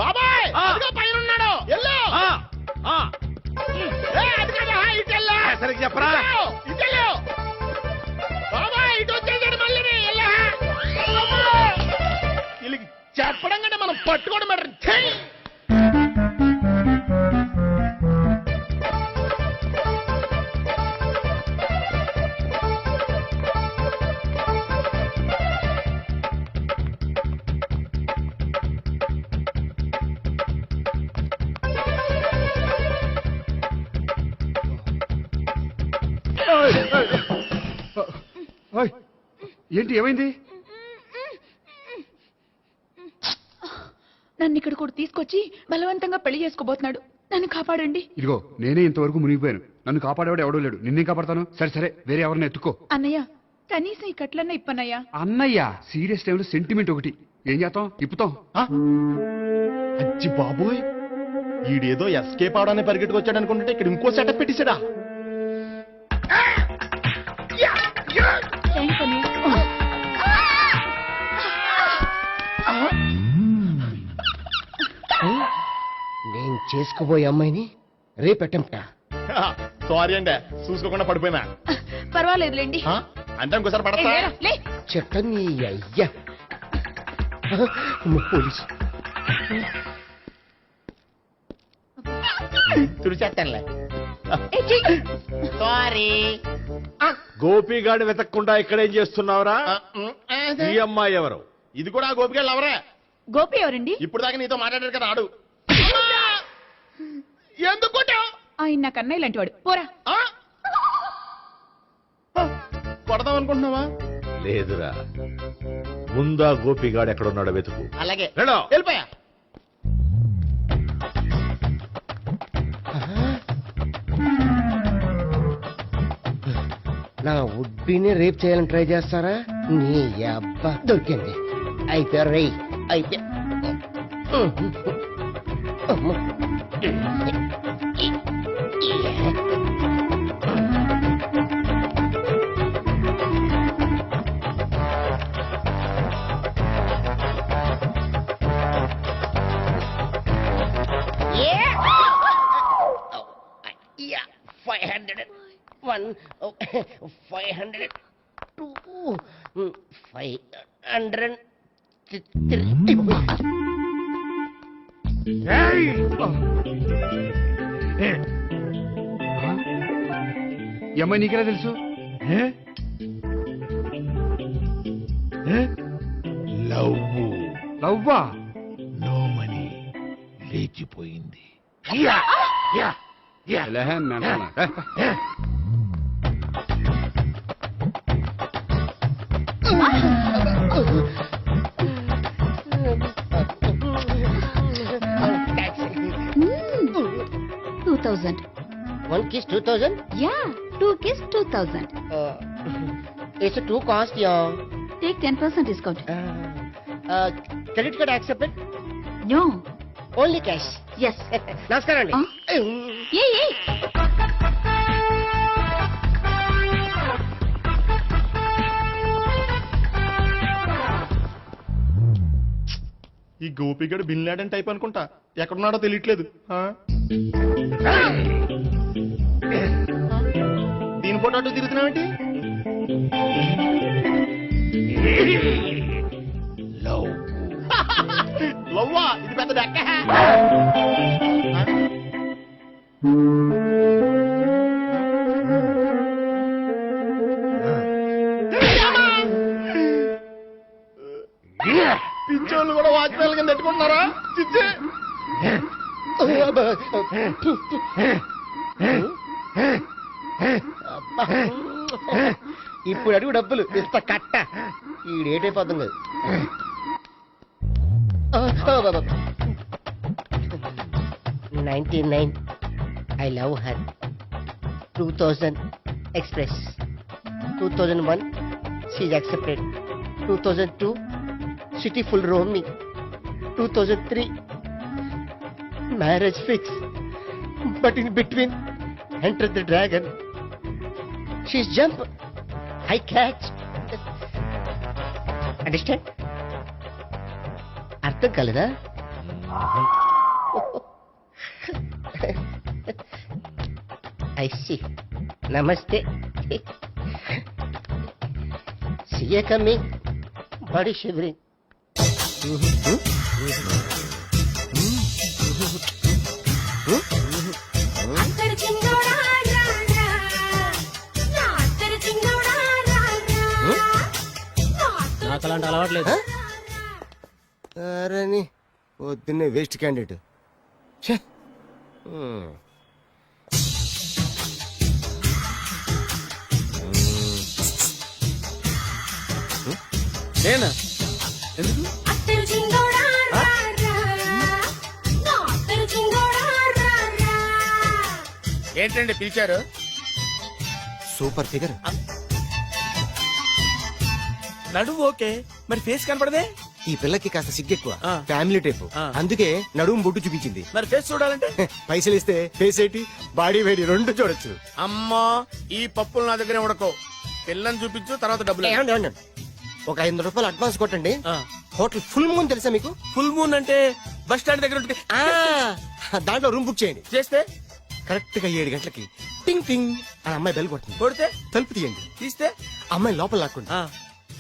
బాబాయ్ పైన ఉన్నాడు ఎల్లో సరిగ్గా చెప్పరా ఇటెల్లో బాబాయ్ ఇటు వచ్చేసాడు మళ్ళీ వీళ్ళకి చెప్పడం కంటే మనం పట్టుకోవడం బెటర్. ఓయ్, ఏంటి ఏమైంది? నన్ను ఇక్కడ కూడా తీసుకొచ్చి బలవంతంగా పెళ్లి చేసుకోబోతున్నాడు. నన్ను కాపాడండి. ఇదిగో నేనే ఇంతవరకు మునిగిపోయాను. నన్ను కాపాడేవాడు ఎవడో లేడు. నిన్నే కాపాడతాను. సరే సరే, వేరే ఎవరిని ఎత్తుకో. అన్నయ్య, కనీసం ఈ కట్లన్నా ఇప్పన్నయ్యా. అన్నయ్య సీరియస్ టైంలో సెంటిమెంట్ ఒకటి. ఏం చేస్తాం? ఇప్పుతాం. అచ్చి బాబోయ్, ఈడేదో ఎస్కేప్ అవడానికి పరిగెట్టుకు వచ్చాడు అనుకుంటే ఇక్కడ ఇంకో సెటప్ పెట్టేశాడా? థ్యాంక్స్ అన్నయ్య. నేను చేసుకోబోయే అమ్మాయిని రేపెట్టంట. సారీ అండి, చూసుకోకుండా పడిపోయినా. పర్వాలేదులేండి. అంటే ఇంకోసారి ఏ, పడతా. లేరా, లే. చెట్ట నీ అయ్యా పోలీసు తుడిచేస్తానులే. ఏ, చెయ్. సారీ. గోపిగాడి వెతకకుండా ఇక్కడేం చేస్తున్నావురా? ఈ అమ్మాయి ఎవరు? ఇది కూడా గోపిగాళ్ళు ఎవరే? గోపి ఎవరండి? ఇప్పుడు దాకా నీతో మాట్లాడారు కదా ఆడు. ఎందుకు ఆయన నాకు అన్నయ్య లాంటి వాడు. పోరా. కొడదాం అనుకుంటున్నావా? లేదురా, ముందా గోపిగాడు ఎక్కడున్నాడో వెతుకు. అలాగే వెళ్ళు. వెళ్ళిపోయా. నా ఉడ్బీని రేప్ చేయాలని ట్రై చేస్తారా? నీ అబ్బా దొరికింది. అయిపోయారు రై అయిపోయా. Yeah, 501, 502, 503. ఈ అమ్మాయి నీకెలా తెలుసు? లవ్వా? నో మనీ లేచిపోయింది. One kiss 2000? Yeah, 2 kiss 2000. It's a 2 cost, yeah. Take 10% discount. Credit card accepted? No. Only cash. Yes. నమస్కారం అండి. ఏ. ఈ గోపిగడు బిన్ లాడెన్ టైప్ అనుకుంటా. ఎక్కడున్నాడో తెలియట్లేదు. దీని ఫోటో అటు తిరుగుతున్నావేంటి? లవ్వా? ఇది పెద్ద డెక్క. పట్టుకుంటున్నారా చిచ్చే ఇప్పుడు అడుగు డబ్బులు ఇంత కట్ట ఈ డేట్ అయిపోతుంది కదా 99 I love her 2000 express 2001 she's accepted 2002 city full roaming 2003 marriage fix but in between enter the dragon she's jump I catch understand అర్థం కాలేదా I see. Namaste. See you coming. Body shivering. నాకు అలాంటి అలవాట్లేదు. అరే పొద్దున్నే waste candidate నేనా ఎందుకు ఏంటండి పిలిచారు? Super figure. నడువు ఓకే, మరి ఫేస్ కనపడదే. ఈ పిల్లకి కాస్త సిగ్గెక్కువ, ఫ్యామిలీ టైప్, అందుకే నడుము బొట్టు చూపించింది. మరి ఫేస్ చూడాలంటే పైసలు ఇస్తే ఫేస్ ఏంటి బాడీ వేడి రెండు చూడొచ్చు. అమ్మా ఈ పప్పులు నా దగ్గర ఉడకో. పిల్లని చూపించు, తర్వాత డబ్బులు. ఒక 500 రూపాయలు అడ్వాన్స్ కొట్టండి. హోటల్ ఫుల్ మూన్ తెలుసా మీకు? ఫుల్ మూన్ అంటే బస్ స్టాండ్ దగ్గర ఉంటుంది. దాంట్లో రూమ్ బుక్ చేయండి. చేస్తే కరెక్ట్ గా 7 గంటలకి టింగ్ టింగ్ అని అమ్మాయి బెల్ కొట్టింది. కొడితే తలుపు తీయండి. తీస్తే అమ్మాయి లోపల లాక్కుండి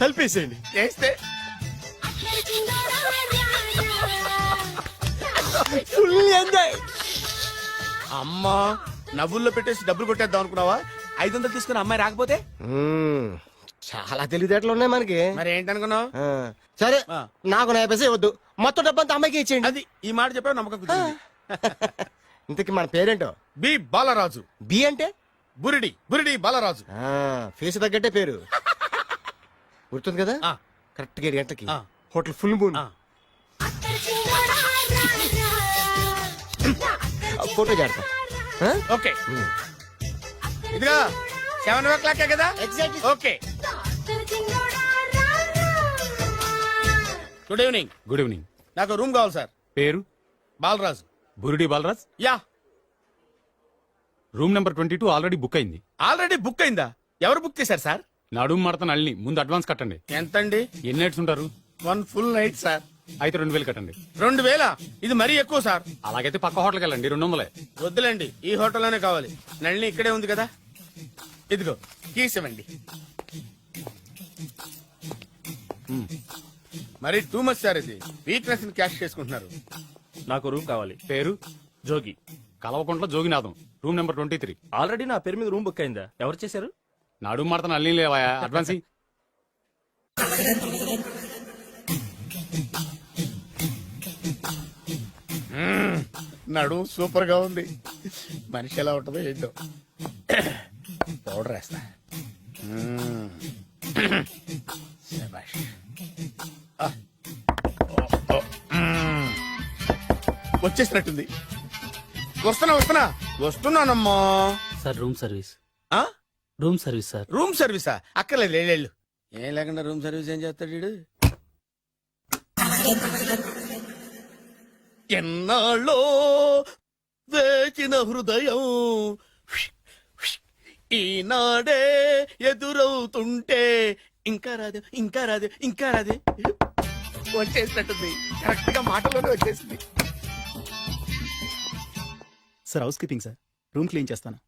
తలుపేసేయండి. చేస్తే ఫుల్ ఎంజాయ్. అమ్మా నవ్వుల్లో పెట్టేసి డబ్బులు కొట్టేద్దాం అనుకున్నావా? 500 తీసుకుని అమ్మాయి రాకపోతే? చాలా తెలివితేటలు ఉన్నాయి మనకి. మరి ఏంటనుకున్నావు? సరే నాకు 50 పైసే వద్దు, మొత్తం డబ్బంతా అమ్మాయికి ఇచ్చేయండి. అది ఈ మాట చెప్పావు, నమ్మకం కుదిరింది. ఇంతకి మన పేరేంటో? బి బాలరాజు. బి అంటే బురిడి, బురిడి బాలరాజు. ఫేస్ తగ్గట్టే పేరు గుర్తుంది కదా. కరెక్ట్ గా 7 గంటలకి హోటల్ ఫుల్ మూన్. ఫోటో చేడతా. ఓకే ఇదిగా 7 కదా. Okay good evening. Good evening. నాకు రూమ్ కావాలి సార్. పేరు? Balaraju. Burudi Balaraj. Yeah. Room number 22 already book అయింది. ఆల్రెడీ బుక్ అయిందా? ఎవరు బుక్ చేశారు సార్? నడుము మడత నల్లి. ముందు అడ్వాన్స్ కట్టండి. ఎంతండి? ఎన్ని నైట్స్ ఉంటారు? 1 ఫుల్ నైట్ సార్. అయితే 2000 కట్టండి. 2000? ఇది మరీ ఎక్కువ సార్. అలాగైతే పక్క హోటల్కి వెళ్ళండి, 200. వద్దులేండి, ఈ హోటల్లోనే కావాలి. నళిని ఇక్కడే ఉంది కదా. ఇదిగో కీస్ ఇవ్వండి. మరి టూ మచ్ సార్, ఇది వీక్నెస్ క్యాష్ చేసుకుంటున్నారు. నాకు రూమ్ కావాలి. పేరు? Jogi. Kalavakuntla Joginatham. Room number 23. Already నా పేరు మీద రూమ్ బుక్ అయిందా? ఎవరు చేశారు? నడుము మడత నల్లి లేవా? అడ్వాన్స్ ఇయ్యి. నడు సూపర్ గా ఉంది. మనిషి ఎలా ఉంటుందో ఏంటో. పౌడర్ వేస్తా. శభాష్. వచ్చేసినట్టుంది. వస్తున్నానమ్మా. Sir room service. ఆ? Room service sir. రూమ్ సర్వీసా? అక్కర్లేదు, లేళ్ళు. ఏం లేకుండా రూమ్ సర్వీస్ ఏం చేస్తాడు వీడు? ఎన్నాళ్ళో వేచిన హృదయం ఈనాడే ఎదురవుతుంటే ఇంకా రాదు, ఇంకా రాదు, ఇంకా రాదు. వచ్చేసినట్టుంది. కరెక్ట్ గా మాటలోనే వచ్చేసింది. Sir housekeeping sir. Room clean చేస్తాను.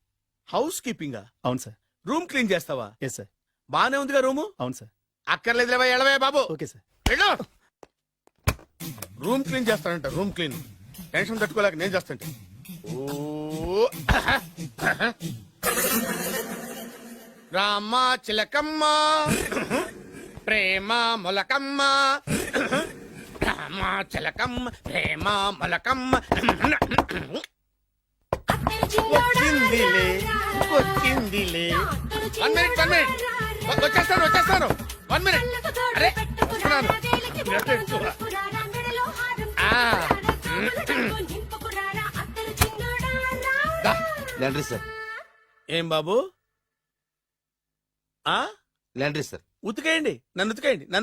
హౌస్ కీపింగా? అవును సార్. రూమ్ క్లీన్ చేస్తావా? Yes sir. బానే ఉందిగా రూము? అవును సార్. అక్కర్లేదులేవా, ఎడవే బాబు. Okay sir. వెళ్ళు. రూమ్ క్లీన్ చేస్తానంట. రూమ్ క్లీన్ టెన్షన్ తట్టుకోలేక నేను చేస్తాంటే. ఓ రామ చిలకమ్మ ప్రేమ మొలకమ్మ మా చిలకం ప్రేమ మలకం వచ్చిందిలే వచ్చిందిలే 1 minute 1 minute వచ్చేస్తాను 1 minute అరే వస్తున్నాను లాండ్రీ సార్ ఏం బాబు ఆ లాండ్రీ సార్ ఉతికేయండి నన్ను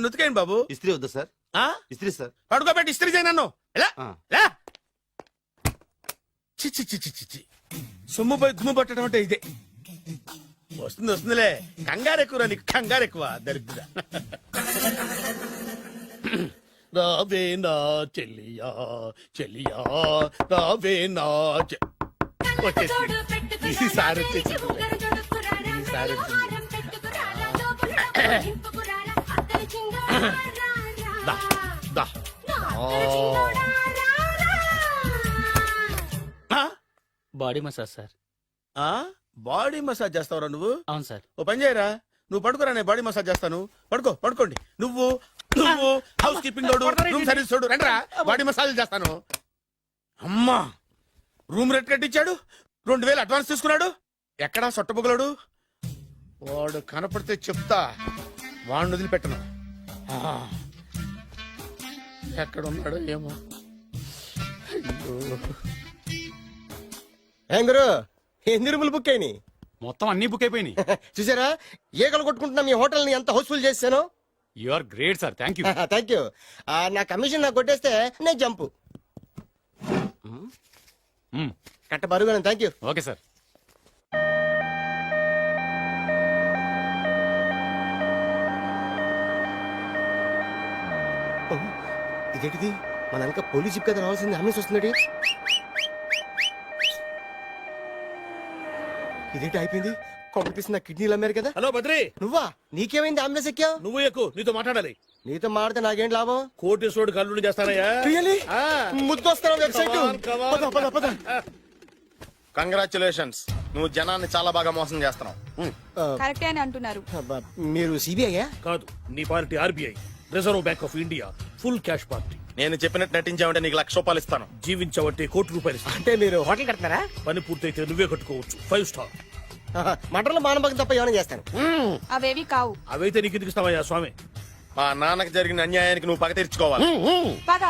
ఉతికేయండి బాబు ఇస్త్రీ వద్దా సార్ ఆ ఇస్త్రీ సార్ పడుకోబెట్టి ఇస్త్రీ చేయి నన్ను ఎలా ఆ. ఎలా చి చి చి చి చి చి. సొమ్ము పోయి దుమ్ము పట్టడం అంటే ఇదే వస్తుందిలే కంగారు ఎక్కువ నీకు కంగారు ఎక్కువ దరిద్ర రావే నా చెల్లియా చెల్లియా రావే నా వచ్చేసి ఈసారి వచ్చేసి ఈసారి వచ్చింది. దా దా body massage sir. Body massage చేస్తావురా నువ్వు అవును సార్. ఓ పని చేయరా నువ్వు పడుకోరా నేను బాడీ మసాజ్ చేస్తాను పడుకోండి నువ్వు హౌస్ కీపింగ్ తోడు రూమ్ సర్వీస్ తోడు రండిరా బాడీ మసాజ్ చేస్తాను. అమ్మా రూమ్ రేట్ కట్టించాడు 2000 అడ్వాన్స్ తీసుకున్నాడు. ఎక్కడా సొట్టబుగలాడు వాడు కనపడితే చెప్తా వాడిని వదిలిపెట్టను. ఎక్కడ ఉన్నాడో ఏమో. ఏం గురు ఎన్ని రూములు బుక్ అయినాయి? మొత్తం అన్ని బుక్ అయిపోయినాయి. చూసారా ఈగలు కొట్టుకుంటున్నా మీ హోటల్ ని ఎంత హౌస్ఫుల్ చేశాను. You are great sir, thank you. Thank you. నా కమిషన్ నాకు కొట్టేస్తే నేను జంపు కట్ట బరుగా. Thank you. Okay sir. ఇదేంటిది మన వెనక పోలీస్ జిప్ కదా రావాల్సింది అంబులెన్స్ వస్తుంది. ఇదేంటి అయిపోయింది కాంపిటీస్ నా కిడ్నీలు అమ్మారు కదా. హలో బద్రి నువ్వా? నీకేమైంది అంబులెన్స్ ఎక్కావు? నువ్వు ఎక్కువ నీతో మాట్లాడాలి. నీతో మాడితే నాకేం లాభం? కోటేశ్వరుడు కల్లుడు చేస్తానయ్యా. ముద్దొస్తాను వెబ్సైట్. కంగ్రాచులేషన్స్ నువ్వు జనాన్ని చాలా బాగా మోసం చేస్తున్నావు. కరెక్టే అని అంటున్నారు. మీరు సిబిఐయా? కాదు నీ party RBI reserve bank of India full cash party. నేను చెప్పినట్టు నటించావంటే నీకు ₹1,00,000 ఇస్తాను. జీవించవంటే ₹1,00,00,000 ఇస్తాను. అంటే మీరు హోటల్ కడతారా? పని పూర్తయితే నువ్వే కట్టుకోవచ్చు 5 స్టార్. మటన్లో మానభంగం తప్ప ఏమైనా చేస్తాను. అవేవి కావు. అవైతే నీకు ఎందుకు ఇస్తావయ్యా స్వామి. మా నాన్నకి జరిగిన అన్యాయానికి నువ్వు పగ తీర్చుకోవాలి. పగ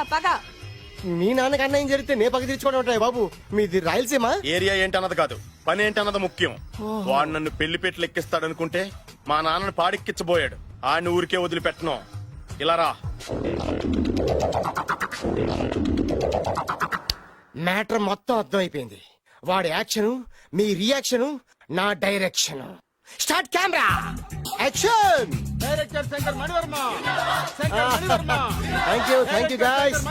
మీ నాన్నకి అన్యాయం జరిగితే నే పక్క తీర్చుకోవడం ఉంటాయి బాబు. మీది రాయలసీమ. ఏరియా ఏంటన్నది కాదు పని ఏంటన్నది ముఖ్యం. వాడు నన్ను పెళ్లి పెట్లు ఎక్కిస్తాడనుకుంటే మా నాన్నని పాడెక్కించబోయాడు. ఆడిని ఊరికే వదిలిపెట్టను. ఇలా రా. మ్యాటర్ మొత్తం అర్థమైపోయింది. వాడి యాక్షన్ మీ రియాక్షన్ నా direction. Start camera action. Director Shankar Mani Varma. Thank you guys.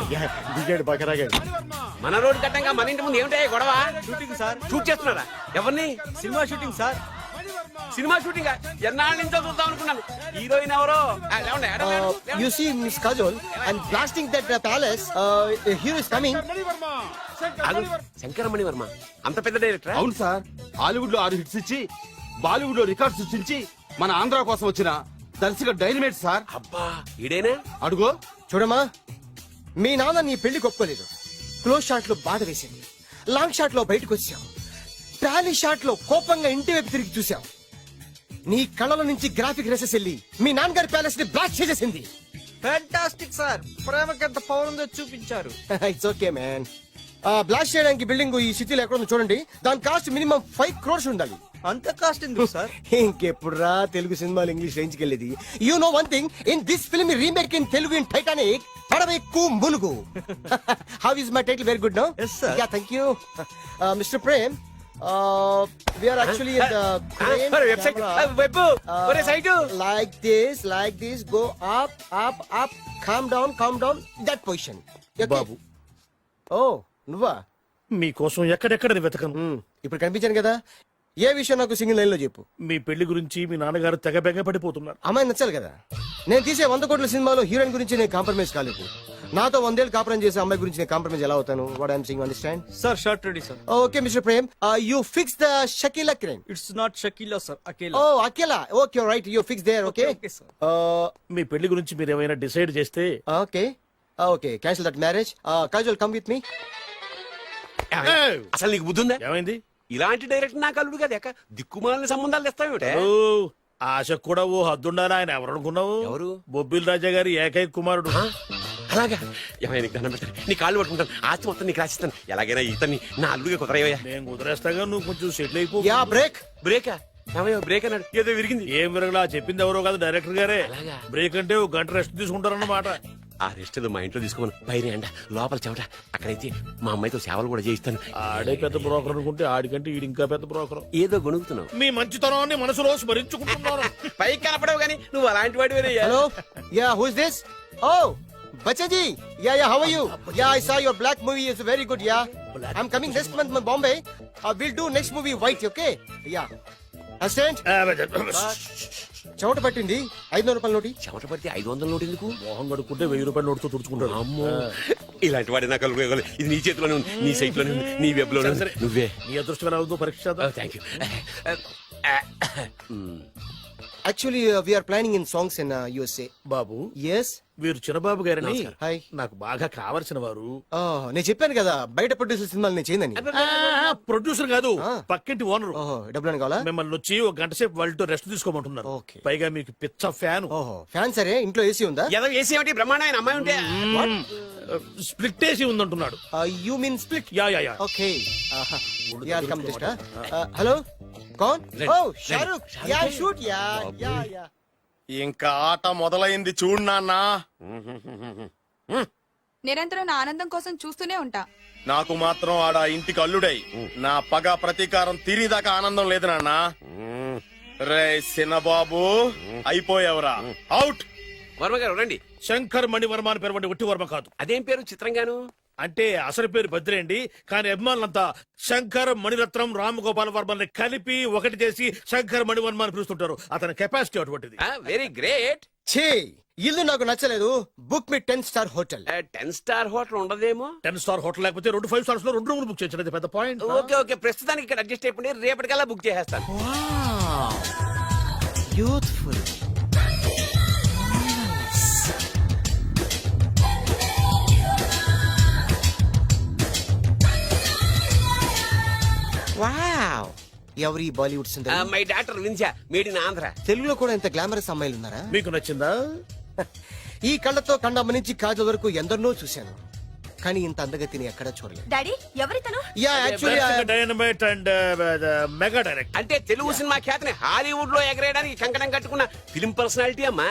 Okay దిగాడు బాగా రాగాడు. మన రోడ్ కట్టంగా మన ఇంటి ముందు ఏమిటాయి గొడవ? Shooting sir. షూట్ చేస్తున్నారా? ఎవరిని? Cinema shooting sir. Cinema shooting ఎన్నాళ్ళ నుంచో చూద్దాం అనుకున్నాను. హీరోయిన్ ఎవరో You see Miss Kajol, I'm blasting that palace. Hero is coming. Shankaramani Varma అంత పెద్ద డైరెక్టర్? అవును సార్, హాలీవుడ్ లో 6 హిట్స్ ఇచ్చి బాలీవుడ్ లో రికార్డ్ సృష్టించి మన ఆంధ్ర కోసం వచ్చిన దర్శక డైనమేట్ సార్. అబ్బా ఈడేనా? అడుగో చూడమ్మా, మీ నాన్న నీ పెళ్లి ఒప్పుకోలేదు. క్లోజ్ షాట్ లో బాధ వేసింది. లాంగ్ షాట్ లో బయటకు వచ్చావు. ట్రాలీ షాట్ లో కోపంగా ఇంటి వైపు తిరిగి చూసావు. నీ కళ్ళల నుంచి గ్రాఫిక్ రెసెస్ వెళ్ళి మీ నాన్నగారి ప్యాలెస్ ని బ్లాస్ట్ చేసేసింది. ఫ్యాంటాస్టిక్ సార్, ప్రేమకి ఎంత పవర్ ఉందో చూపించారు. It's okay man. బ్లాస్ట్ చేయడానికి బిల్డింగ్ ఈ సిటీలో ఎక్కడ ఉందో చూడండి. దాని కాస్ట్ మినిమం 5 crores ఉండాలి. అంత కాస్ట్ ఎందుకు సార్? ఇంకెప్పుడు రా తెలుగు సినిమాలు ఇంగ్లీష్ రేంజ్ కి వెళ్ళేది. You know one thing, in this film remake in Telugu in Titanic పడవెక్కు మునుగు. How is my title? Very good no. Yes, sir. Yeah thank you mister Prem. We are actually in the crane website camera. Web ఒరే site Like this, go up, calm down, that position. Okay? బాబు Oh, నువ్వా? మీకోసం ఎక్కడెక్కడ వెతకను. ఇప్పుడు కనిపించాను కదా. ఏ విషయం నాకు single line లో చెప్పు. మీ పెళ్లి గురించి మీ నాన్నగారు తెగ బెగ పడిపోతున్నారు. అమ్మాయి నచ్చాలి కదా. నేను తీసే 100 కోట్ల సినిమాలో హీరోయిన్ గురించి నేను కాంప్రమైజ్ కాలేదు. నాతో 100 ఏళ్ళు కాపురం చేసే అమ్మాయి గురించి నేను కాంప్రమైజ్ ఎలా అవుతాను? What I'm saying understand? Sir shirt ready sir. Okay mister Prem, you fix the Shakeela crime. It's not Shakeela sir, Akela. Oh Akela, okay right, you fix there. Okay మీ పెళ్లి గురించి మీరు ఏమైనా డిసైడ్ చేస్తే okay okay cancel that marriage. Kajal come with me. అసలు నీకు బుద్ధి ఉందా? ఏమైంది? ఇలాంటి డైరెక్టర్ నాకు అల్లుడు కదా ఎక్క దిక్కుమాలిన సంబంధాలు తెస్తావేమిటే? ఆశకు కూడా ఓ హద్దుండాలి. ఆయన ఎవరు అనుకున్నావు? ఎవరు? బొబ్బిల్ రాజా గారి ఏకైక కుమారుడు. అలాగా ఏమైనా నీకు దండం పెడతాను, నీ కాళ్ళు పట్టుకుంటాను, ఆస్తి మొత్తం నీకు రాసిస్తాను. ఎలాగైనా ఇతన్ని నా అల్లుడిగా కుదరయ్యా. నేను కుదిరేస్తాగా, నువ్వు కొంచెం సెటిల్ అయిపో. Yeah break. బ్రేకా? ఏమయ్యో బ్రేక్ అన్నాడు, ఏదో విరిగింది. ఏం విరగలా, చెప్పింది ఎవరో కాదు, డైరెక్టర్ గారే. అలాగా? బ్రేక్ అంటే ఒక గంట రెస్ట్ తీసుకుంటారన్నమాట. ఆ రెస్ట్ ఏదో మా ఇంట్లో తీసుకోమను. పైన ఎండ, లోపల చెమట. అక్కడైతే మా అమ్మాయితో సేవలు కూడా చేయిస్తాను. ఆడే పెద్ద బ్రోకర్ అనుకుంటే ఆడికంటే ఈడు ఇంకా పెద్ద బ్రోకర్. ఏదో గొణుగుతున్నావు. మీ మంచితనాన్ని మనసులో స్మరించుకుంటున్నాను. పైకి కనపడవు కానీ నువ్వు అలాంటి వాడి. Hello, yeah who is this? Oh బచ్చా జీ, yeah yeah how are you? Yeah I saw your Black movie is very good. Yeah I am coming next month my Bombay. Will do next movie white. Okay yeah assistant. చెమట పట్టింది, 500 రూపాయల నోటి. చెమట పడితే 500 note ఎందుకు? మోహం కడుక్కుంటే 1000 రూపాయల నోటుతో తుడుచుకుంటాడు. అమ్మో, ఇలాంటి వాడి నాకు అల్లుడు. ఇది నీ చేతిలోనే ఉంది, నీ సైట్ లోనే ఉంది, నీ వెబ్ లోనే ఉంది. నువ్వే నీ అదృష్టం ఎలా ఉందో పరీక్ష. Thank you. Actually we are planning in songs in USA. Babu, yes. వీరు చిన్నబాబు గారని హాయ్. నాకు బాగా కావలసిన వారు. నేను చెప్పాను కదా బయట ప్రొడ్యూసర్ సినిమాలు నేను చేయదని. ప్రొడ్యూసర్ కాదు, పక్కింటి ఓనర్. ఓహో, డబ్బులు కావాలా? మిమ్మల్ని వచ్చి ఒక గంట సేపు వాళ్ళతో రెస్ట్ తీసుకోమంటున్నారు. ఓకే. పైగా మీకు పిచ్చ ఫ్యాన్. ఓహో ఫ్యాన్. సరే, ఇంట్లో ఏసీ ఉందా? ఏదో ఏసీ ఏమిటి, బ్రహ్మాండమైన అమ్మాయి ఉంటే. స్ప్లిట్ ఏసీ ఉందంటున్నాడు. You mean split? Yeah yeah yeah. Okay yeah come just. Hello, కౌన్? Oh Shahrukh. Yeah shoot. Yeah yeah yeah. ఇంకా ఆట మొదలైంది చూడు నాన్న. నిరంతరం నా ఆనందం కోసం చూస్తూనే ఉంటా. నాకు మాత్రం ఆడ ఇంటికి అల్లుడై నా పగ ప్రతీకారం తీరిదాకా ఆనందం లేదు నాన్న. రే సినబాబు, అయిపోయావురా, అవుట్. వర్మ గారు రండి. శంకర్ మణివర్మ అని పేరు, ఒట్టి వర్మ కాదు. అదేం పేరు చిత్రంగాను? అంటే అసలు పేరు భద్రేండి, కానీ అభిమానులంతా శంకర్ మణిరత్నం రామగోపాల వర్మని కలిపి ఒకటి చేసి శంకర్ మణివర్మ అని పిలుస్తుంటారు. అతని కెపాసిటీ అటువంటిది. Very great. ఛీ, ఇల్లు నాకు నచ్చలేదు. బుక్ మీ 10 స్టార్ హోటల్. 10 స్టార్ హోటల్ ఉండదేమో. 10 స్టార్ హోటల్ లేకపోతే 2 5 స్టార్స్ లో 2 రూములు బుక్ చేయొచ్చు. పెద్ద పాయింట్. ఓకే ఓకే, ప్రస్తుతానికి ఇక్కడ అడ్జస్ట్ అయిపోయి రేపటికల్లా బుక్ చేసేస్తాను. బ్యూటిఫుల్. వావ్, ఎవరి బాలీవుడ్ సుందరి? మై డాక్టర్ విన్సా, మేడ్ ఇన్ ఆంధ్ర. తెలుగులో కూడా ఇంత గ్లామరస్ అమ్మాయిలు ఉన్నారా? మీకు నచ్చిందా? ఈ కళ్ళతో కండమ్మ నుంచి కాజల్ వరకు ఎందరినో చూశాను, కానీ ఇంత అందగతిని ఎక్కడా చూడలేదు. డాడీ, ఎవరితను? Yeah actually dynamite and mega direct. అంటే తెలుగు సినిమా ఖ్యాతిని హాలీవుడ్ లో ఎగరేయడానికి కంకణం కట్టుకున్న ఫిలిం పర్సనాలిటీ అమ్మా.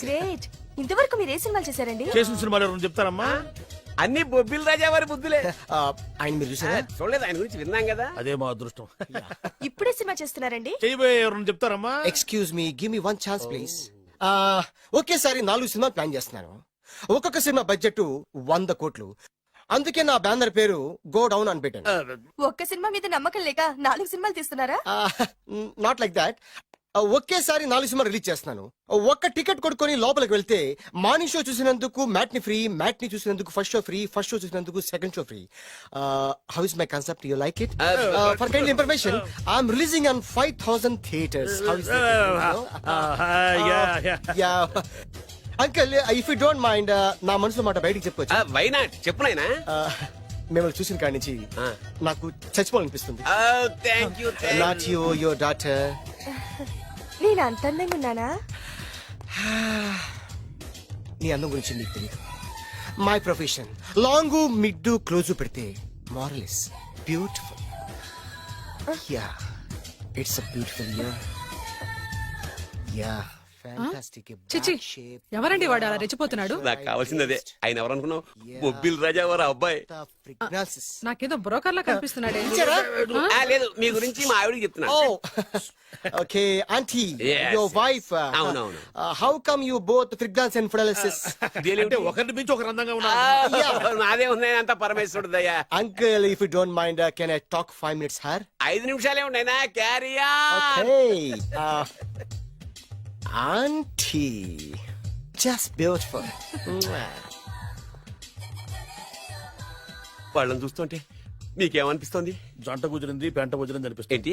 గ్రేట్. ఇంతవరకు మీరు ఏ సినిమాలు చేశారండి? చేసిన సినిమాలు ఎవరు చెప్తారమ్మా? అన్ని బొబ్బిల్ రాజా వారి బుద్ధులే. ఆయన మీరు చూసారా? చూడలేదు, ఆయన గురించి విన్నాం కదా. అదే మా అదృష్టం. ఇప్పుడే సినిమా చేస్తున్నారండి? చేయబోయే ఎవరు చెప్తారమ్మా? Excuse me, give me 1 chance please. ఒకేసారి 4 సినిమా ప్లాన్ చేస్తున్నాను. ఒక్కొక్క సినిమా బడ్జెట్ 100 కోట్లు. అందుకే నా బ్యానర్ పేరు గో డౌన్ అని పెట్టాను. ఒక్క సినిమా మీద నమ్మకం లేక 4 సినిమాలు తీస్తున్నారా? Not like that. ఒకేసారి 4 సినిమా రిలీజ్ చేస్తున్నాను. ఒక్క టికెట్ కొనుక్కొని లోపలికి వెళ్తే మార్నింగ్ షో చూసినందుకు మ్యాట్ని ఫ్రీ, మ్యాట్ని చూసినందుకు first show free, first show చూసినందుకు second show free. How is my concept? You like it? For kind information, I'm releasing on 5000 theatres. How is it? Uncle, if you don't mind, నా మనసులో మాట బయటికి చెప్పుకోవచ్చు. Why not, చెప్పు నాయనా. మిమ్మల్ని చూసిన కాడి నుంచి నాకు చచ్చిపోవాలనిపిస్తుంది. Thank you. Not you, your daughter. నేను అంత అందంగా ఉన్నానా? నీ అందం గురించి నీకు తెలియదు. My profession long mid close పెడితే moral is beautiful. Yeah, it's a beautiful year. Yeah. చిచి ఎవరండి వాడు అలా రెచ్చిపోతున్నాడు? నాకు కావాల్సింది అదే. ఆయన ఎవరనుకున్నావు? బొబ్బిల్ రాజా వారు అబ్బాయి. నాకేదో బ్రోకర్ లా కనిపిస్తున్నాడే. లేదు, మీ గురించి మా ఆవిడకి చెప్తున్నా. Okay aunty, Yes. Your wife. అవునవును. How come you both fragrance and fidelities? అంటే ఒకరిని మించి ఒకరు అందంగా ఉన్నారు. నాదే ఉన్నాయి అంత పరమేశ్వరుడు దయ్యా. Uncle, if you don't mind, can I talk 5 minutes, sir? 5 నిమిషాలే ఉన్నాయినా, క్యారియా. Okay. Auntie, just beautiful. వాళ్ళని చూస్తుంటే మీకేమనిపిస్తుంది? జంట కుదిరింది పెంట కుదిరింది అనిపిస్తుంది. ఏంటి?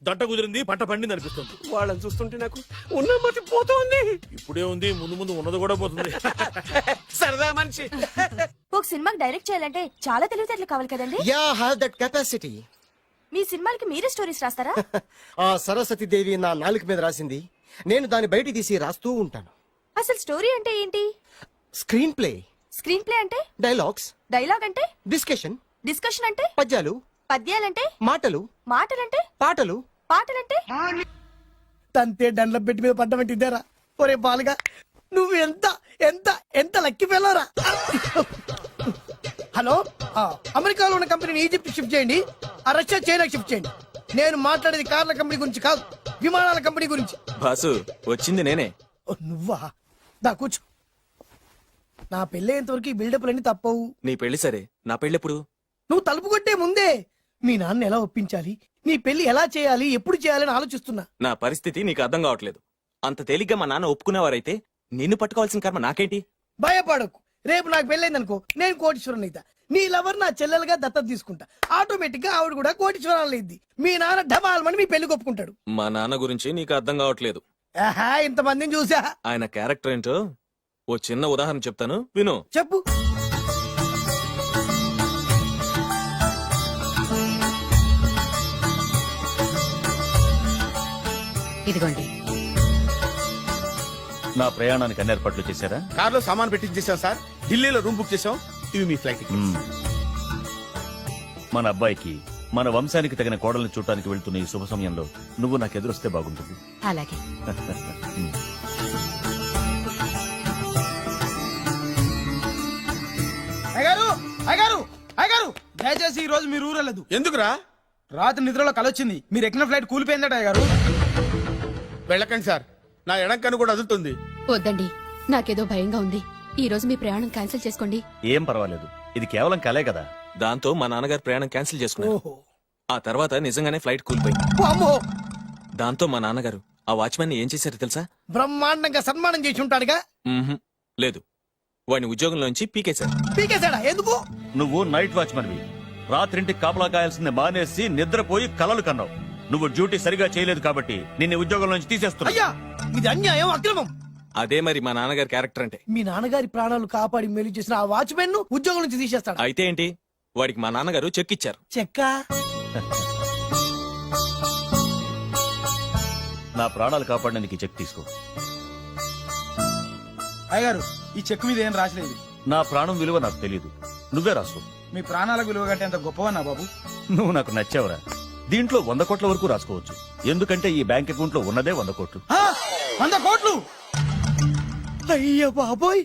జంట కుదిరింది పంట పండింది అనిపిస్తుంది. వాళ్ళని చూస్తుంటే నాకు ఉన్న మతి పోతుంది. ఇప్పుడే ఉంది, ముందు ముందు ఉన్నది కూడా పోతుంది. సరదా మనిషి. ఒక సినిమాకి డైరెక్ట్ చేయాలంటే చాలా తెలివితేటలు కావాలి కదండి. Yeah, I have that capacity. మీ సినిమాలకి మీరే స్టోరీస్ రాస్తారా? ఆ సరస్వతి దేవి నా నాలుక మీద రాసింది. నేను దాన్ని బయట తీసి రాస్తూ ఉంటాను. అసలు స్టోరీ అంటే ఏంటి? స్క్రీన్ ప్లే, స్క్రీన్ ప్లే అంటే? డైలాగ్స్, డైలాగ్ అంటే? డిస్కషన్, డిస్కషన్ అంటే? పద్యాలు, పద్యాలంటే? మాటలు, మాటలంటే? పాటలు. పాటలంటే? తంతే దండ్ల పెట్టి మీద పడ్డమంటే ఇద్దారా? ఒరే బాలుగా, నువ్వు ఎంత ఎంత ఎంత లక్కి పిల్లరా. హలో, అమెరికాలో ఉన్న కంపెనీని ఈజిప్ట్ షిఫ్ట్ చేయండి, ఆ రష్యా చైనా షిఫ్ట్ చేయండి. నేను మాట్లాడేది కార్ల కంపెనీ గురించి కాదు, విమానాల కంపెనీ గురించి. బాసు వచ్చింది నేనే. ఓ, నువ్వా? దా కూర్చో. నా పెళ్ళేంతవరకు ఈ బిల్డప్లన్నీ తప్పవు. నీ పెళ్లి సరే, నా పెళ్లి ఎప్పుడు? నువ్వు తలుపు కొట్టే ముందే మీ నాన్న ఎలా ఒప్పించాలి, నీ పెళ్లి ఎలా చేయాలి, ఎప్పుడు చేయాలని ఆలోచిస్తున్నా. నా పరిస్థితి నీకు అర్థం కావట్లేదు. అంత తేలిగ్గా మా నాన్న ఒప్పుకునేవారైతే నిన్ను పట్టుకోవాల్సిన కర్మ నాకేంటి? భయపడకు, రేపు నాకు పెళ్ళైందనుకో, నేను కోటీశ్వరుని అయితా. నీ లవర్ నా చెల్లెలుగా దత్తత తీసుకుంటా. ఆటోమేటిక్ గా ఆవిడ కూడా కోటీశ్వరాలు అయింది. మీ నాన్న ఢమాల్మని మీ పెళ్లి ఒప్పుకుంటాడు. మా నాన్న గురించి నీకు అర్థం కావట్లేదు. ఆహా, ఇంతమందిని చూసా. ఆయన క్యారెక్టర్ ఏంటో ఓ చిన్న ఉదాహరణ చెప్తాను, విను. చెప్పు. ఇదిగోండి. నా ప్రయాణానికి అన్ని ఏర్పాట్లు చేశారా? కార్లో సామాన్ పెట్టించేసాం సార్, ఢిల్లీలో రూమ్ బుక్ చేసాం. ఇవి మీ ఫ్లైట్ టికెట్స్. మన అబ్బాయికి మన వంశానికి తగిన కోడల్ని చూడటానికి వెళ్తున్న ఈ శుభ సమయంలో నువ్వు నాకు ఎదురొస్తే బాగుంటుంది. అలాగే. అయ్యగారు, అయ్యగారు, అయ్యగారు, దయచేసి ఈ రోజు మీరు ఊరెళ్ళదు. ఎందుకురా? రాత్రి నిద్రలో కలొచ్చింది. మీరు ఎక్కిన ఫ్లైట్ కూలిపోయిందట అయ్యగారు. వెళ్ళకండి సార్, నా ఎడం కన్ను కూడా అదులుతుంది. వద్దండి, నాకేదో భయంగా ఉంది. ఈ రోజు మీ ప్రయాణం క్యాన్సిల్ చేసుకోండి. ఏం పర్వాలేదు, ఇది కేవలం కలే కదా. దాంతో మా నాన్నగారు ప్రయాణం క్యాన్సిల్ చేసుకున్నారు. ఓహో, ఆ తర్వాత నిజంగానే ఫ్లైట్ కూలిపోయింది. అమ్మో, దాంతో మా నాన్నగారు ఆ వాచ్మెన్ ఏం చేశారో తెలుసా? బ్రహ్మాండంగా సన్మానం చేసి ఉంటాడుగా. మ్మ్హ్మ్. లేదు, వాడిని ఉద్యోగంలోంచి పీకేశారు. పీకేశాడా? ఎందుకు? నువ్వు నైట్ వాచ్మన్వి. రాత్రింటికి కాపలా కాయాల్సింది మానేసి నిద్రపోయి కలలు కన్నావు. నువ్వు డ్యూటీ సరిగా చేయలేదు కాబట్టి నిన్ను ఉద్యోగం నుంచి తీసేస్తున్నా. అయ్యా, ఇది అన్యాయం, అక్రమం. అదే మరి మా నాన్నగారి క్యారెక్టర్ అంటే. మీ నాన్నగారి ప్రాణాలు కాపాడి మేలు చేసిన ఆ వాచ్మెన్ ను ఉద్యోగం నుంచి తీసేస్తాడు. అయితే ఏంటి, వాడికి మా నాన్నగారు చెక్ ఇచ్చారు. చెక్క? నా ప్రాణాలు కాపాడడానికి చెక్ తీసుకో. అయ్యగారు, ఈ చెక్ మీద ఏం రాసలేదు. నా ప్రాణం విలువ నాకు తెలియదు, నువ్వే రాసుకో. మీ ప్రాణాలకు విలువ కంటే ఎంత గొప్పవన్నా బాబు. నువ్వు నాకు నచ్చావురా. దీంట్లో 100 కోట్ల వరకు రాసుకోవచ్చు, ఎందుకంటే ఈ బ్యాంక్ అకౌంట్ లో ఉన్నదే 100 కోట్లు. 100 కోట్లు? అయ్య బాబోయ్,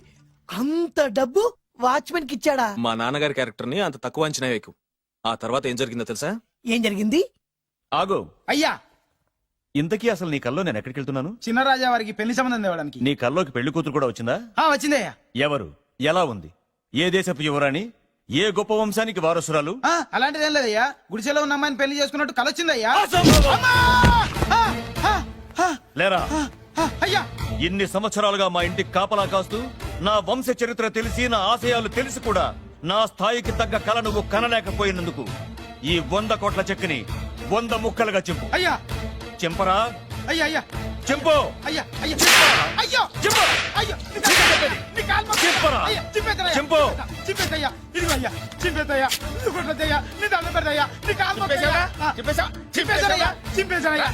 అంత డబ్బు వాచ్మెన్ కి ఇచ్చాడా? మా నాన్నగారి క్యారెక్టర్ ని అంత తక్కువ అంచనా వేయకు. ఆ తర్వాత ఏం జరిగిందో తెలుసా? ఏం జరిగింది? ఆగో, అయ్యా, ఇంతకీ అసలు నీ కల్లో నేను ఎక్కడికి వెళ్తున్నాను? చిన్నరాజా వారికి పెళ్లి సంబంధం తేవడానికి. నీ కల్లోకి పెళ్లి కూతురు కూడా వచ్చిందా? వచ్చిందయ్యా. ఎవరు, ఎలా ఉంది, ఏ దేశపు యువరాణి, ఏ గొప్ప వంశానికి వారసురాలు? అలాంటిదేం లేదయ్యా. గుడిసెలో ఉన్న అమ్మాయిని పెళ్లి చేసుకున్నట్టు కలొచ్చిందయ్యా. లేరా, అయ్యా, ఇన్ని సంవత్సరాలుగా మా ఇంటికి కాపలా కాస్తూ నా వంశ చరిత్ర తెలిసి నా ఆశయాలు తెలిసి కూడా నా స్థాయికి తగ్గ కళ నువ్వు కనలేకపోయినందుకు ఈ 100 కోట్ల చెక్కుని 100 ముక్కలుగా చింపు. అయ్యా, చింపరా? అయ్యా, అయ్యా, చింపు. అయ్యా, అయ్యా, అయ్యో, చింపు. అయ్యో, చింపరా? చింపు. చింపేద్దయ్యా, ఇదిగో అయ్యా, చింపేద్దయ్యా, ఇదిగోట్లయ్యా, నీ దండం పెడతాయ్యా, నీ కాలు మొక్కుతాయ్యా. చింపేశానయ్యా, చింపేశానయ్యా,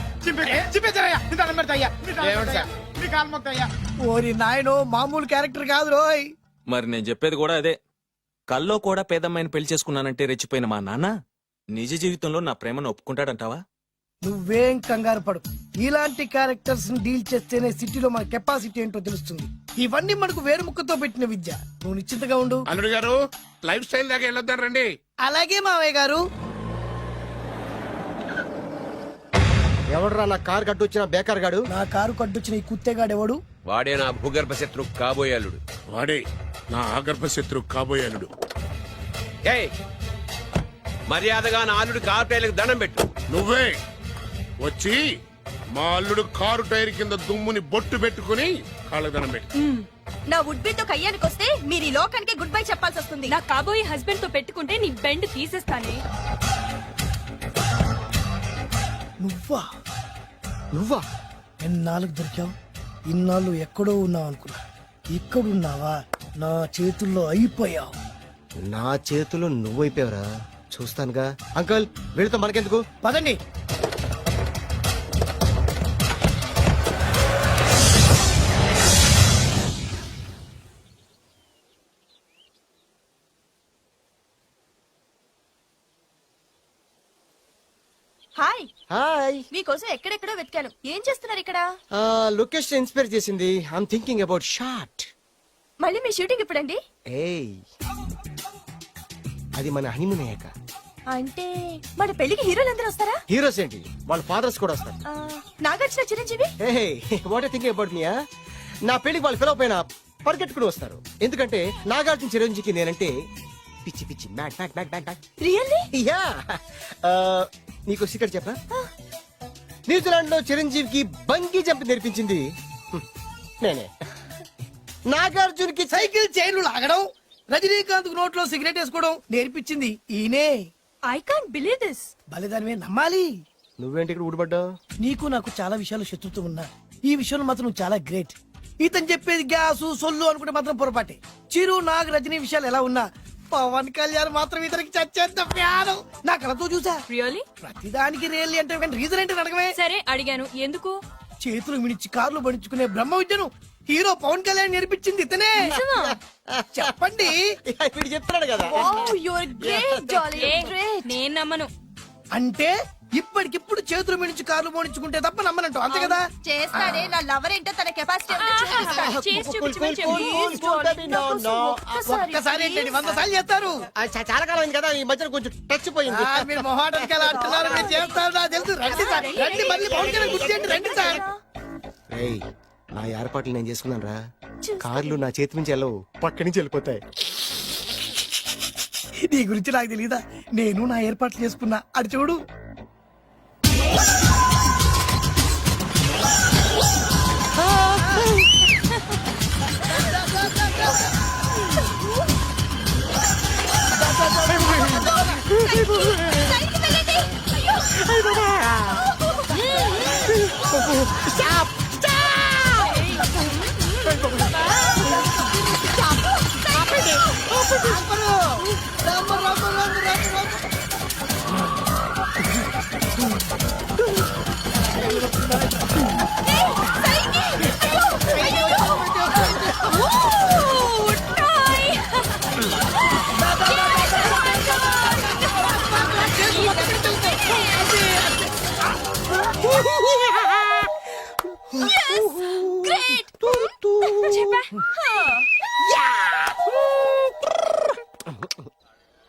చింపేశానయ్యా, నీ దండం పెడతాయ్యా, నీ దండం పెడతాయ్యా, నీ కాలు మొక్కుతాయ్యా. ఓరి నాయనో, మామూలు క్యారెక్టర్ కాదు రోయ్. మరి నేను చెప్పేది కూడా అదే. కల్లో కూడా పేదమ్మాయిని పెళ్లి చేసుకున్నానంటే రెచ్చిపోయిన మా నాన్న నిజ జీవితంలో నా ప్రేమను ఒప్పుకుంటాడంటావా? నువ్వేం కంగారు పడు. ఇలాంటి క్యారెక్టర్స్ ని డీల్ చేస్తేనే సిటీలో మన కెపాసిటీ ఏంటో తెలుస్తుంది. ఇవన్నీ మనకు వేరు ముక్కతో పెట్టిన విద్య. నువ్వు నిశ్చింతగా ఉండు. అల్లుడు గారు లైఫ్ స్టైల్ దాకా వెళ్ళొద్దాం రండి. అలాగే మావయ్య గారు. ఎవడరా నా కారు కట్టొచ్చిన బేకార్ గాడు? నా కారు కడ్డొచ్చిన ఈ కుత్తేగాడెవడు? వాడే నా భూగర్భ శత్రు కాబోయాలుడు. వాడే నా ఆగర్భ శత్రు కాబోయాలుడు. ఏయ్ మర్యాదగా నా అల్లుడు కారు టైర్లకు దండం పెట్టు. నువ్వే వచ్చి మా అల్లుడు కారు టైర్ కింద దుమ్ముని బొట్టు పెట్టుకుని కాళ్ళదనం పెట్టి నా వుడ్బితో కయ్యానికి వస్తే మీరు ఈ లోకానికి గుడ్ బై చెప్పాల్సి వస్తుంది. నా కాబోయే హస్బెండ్ తో పెట్టుకుంటే నీ బెండ్ తీసేస్తానే. నువ్వా నువ్వా? ఎన్నాళ్ళకు దొరికావు? ఇన్నాళ్ళు ఎక్కడో ఉన్నావు అనుకున్నా. ఇక్కడున్నావా? నా చేతుల్లో అయిపోయావు. నా చేతిలో నువ్వైపోయావురా. చూస్తానుగా. అంకుల్ వీళ్ళతో మనకెందుకు? పదండి. Hi, hi. మీకోసం ఎక్కడెక్కడో వెతికాను. ఏం చేస్తున్నారు ఇక్కడ? లొకేషన్ ఇన్స్పైర్ చేసింది. I'm thinking about short. మళ్ళీ మీ షూటింగ్ ఎప్పుడండి? ఏయ్ అది మన హనీమూన్ అయ్యాక. అంటే మన పెళ్లికి హీరోలందరూ వస్తారా? హీరోస్ ఏంటి, వాళ్ళ ఫాదర్స్ కూడా వస్తారు. Nagarjuna, Chiranjeevi. What thinking about me? నా పెళ్లికి వాళ్ళు ఫిలప్ అయినా పరిగెట్టుకుని వస్తారు. ఎందుకంటే నాగార్జున చిరంజీవికి నేనంటే పిచ్చి పిచ్చి mad mad mad mad mad. Really? Yeah. నీకు సీక్రెట్ చెప్పా? న్యూజిలాండ్ లో చిరంజీవికి బంగీ జంప్ నేర్పించింది నేనే. నాగార్జున్ కి సైకిల్ చైన్లు లాగడం, రజనీకాంత్ నోట్లో సిగరెట్ వేసుకోవడం నేర్పించింది ఈయనే. I can't believe this. బలిదానమే నమ్మాలి. నువ్వేంటి ఇక్కడ ఊడిపడ్డావు? నీకు నాకు చాలా విషయాలు శత్రుత్వం ఉన్నా ఈ విషయంలో మాత్రం నువ్వు చాలా గ్రేట్. ఇతను చెప్పేది గ్యాసు సొల్లు అనుకుంటే మాత్రం పొరపాటే. చిరు, నాగ్, రజనీ విషయాలు ఎలా ఉన్నా పవన్ కళ్యాణ్ మాత్రం ఇతనికి చచ్చేంత ప్యారం. నా కళతో చూసా. రియల్లీ? ప్రతిదానికి రియల్లీ అంటే రీజన్ ఏంటి అడగమే. సరే అడిగాను, ఎందుకు? చేతులు మిడిచి కార్లు పడించుకునే బ్రహ్మ విద్యను హీరో పవన్ కళ్యాణ్ నేర్పించింది ఇతనే. చెప్పండి. ఇప్పుడు చెప్తున్నాడు కదా. నేను నమ్మను. అంటే ఇప్పటికిప్పుడు చేతులు మిడిచి కార్లు పోనించుకుంటే తప్ప నమ్మనంటావు, అంతే కదా? చేస్తాడే. నా లవర్ ఏంటో తన కెపాసిటీ ఒక్కసారి ఏంటండి 100 సార్లు చేస్తారు. చాలా కాలం అయింది కదా, ఈ మధ్యన కొంచెం టచ్ పోయింది. మీరు మొహాటానికి ఎలా అంటున్నారు? మీరు చేస్తారు, నాకు తెలుసు. రండి సార్, రండి. మళ్ళీ పవన్ కళ్యాణ్ గుర్తు చేయండి. రండి సార్. నా ఏర్పాట్లు నేను చేసుకున్నాను రా. కార్లు నా చేతి నుంచి వెళ్ళవు, పక్క నుంచి వెళ్ళిపోతాయి. నీ గురించి నాకు తెలియదా? నేను నా ఏర్పాట్లు చేసుకున్నా. అటు చూడు.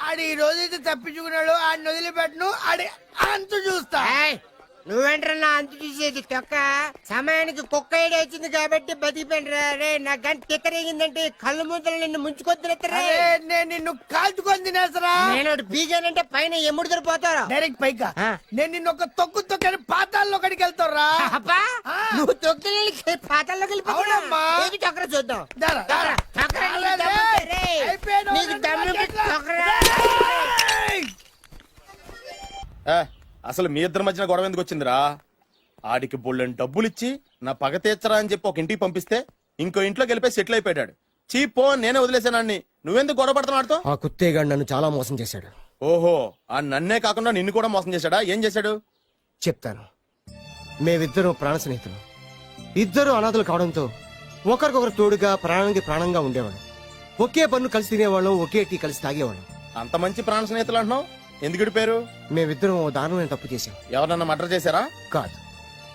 ఆడి ఈ రోజైతే తప్పించుకున్నాడు. ఆడిని వదిలిపెట్టను. ఆడి అంత చూస్తా. నువ్వేంట్రా అంత చూసేది తొక్క? సమయానికి కుక్క ఐడియా వచ్చింది కాబట్టి బతికిపోయినరా. రే నా గంట తిక్కరేగిందంటే కళ్ళు ముద్దలు నిన్ను ముంచుకొద్దురా. నేను నిన్ను కాల్చుకొని తినేసరా. నేను బీగానంటే పైన ఎముడు దొరిపోతారా? డైరెక్ట్ పైగా నేను నిన్ను ఒక తొక్కు తొక్కని పాతాల్లో కడికి వెళ్తారా. నువ్వు తొక్కి పాతాల్లోకి అవునమ్మా. వెళ్ళిపోయి చక్ర చూద్దాం. అసలు మీ ఇద్దరి మధ్యన గొడవ ఎందుకు వచ్చిందిరా? ఆడికి బొళ్ళని డబ్బులు ఇచ్చి నా పగ తీర్చరా అని చెప్పి ఒక ఇంటికి పంపిస్తే ఇంకో ఇంట్లో గెలిపే సెటిల్ అయిపోయాడు. చీపో నేనే వదిలేసానాన్ని. నువ్వెందుకు గొడవ పడుతున్నాడు? ఆ కుత్తేగాడు నన్ను చాలా మోసం చేశాడు. ఓహో, ఆ నన్నే కాకుండా నిన్ను కూడా మోసం చేశాడా? ఏం చేశాడు చెప్తాను. మేమిద్దరం ప్రాణ స్నేహితులు. ఇద్దరు అనాథలు కావడంతో ఒకరికొకరు తోడుగా ప్రాణానికి ప్రాణంగా ఉండేవాడు. ఒకే పన్ను కలిసి తినేవాళ్ళం, ఒకే టీ కలిసి తాగేవాళ్ళం. అంత మంచి ప్రాణ స్నేహితులు అంటున్నావు? ఎందుకు ఇడిపారు? మేమిద్దరం ఓ దారుణమైన తప్పు చేశాం. ఎవరన్నా మర్డర్ చేశారా? కాదు,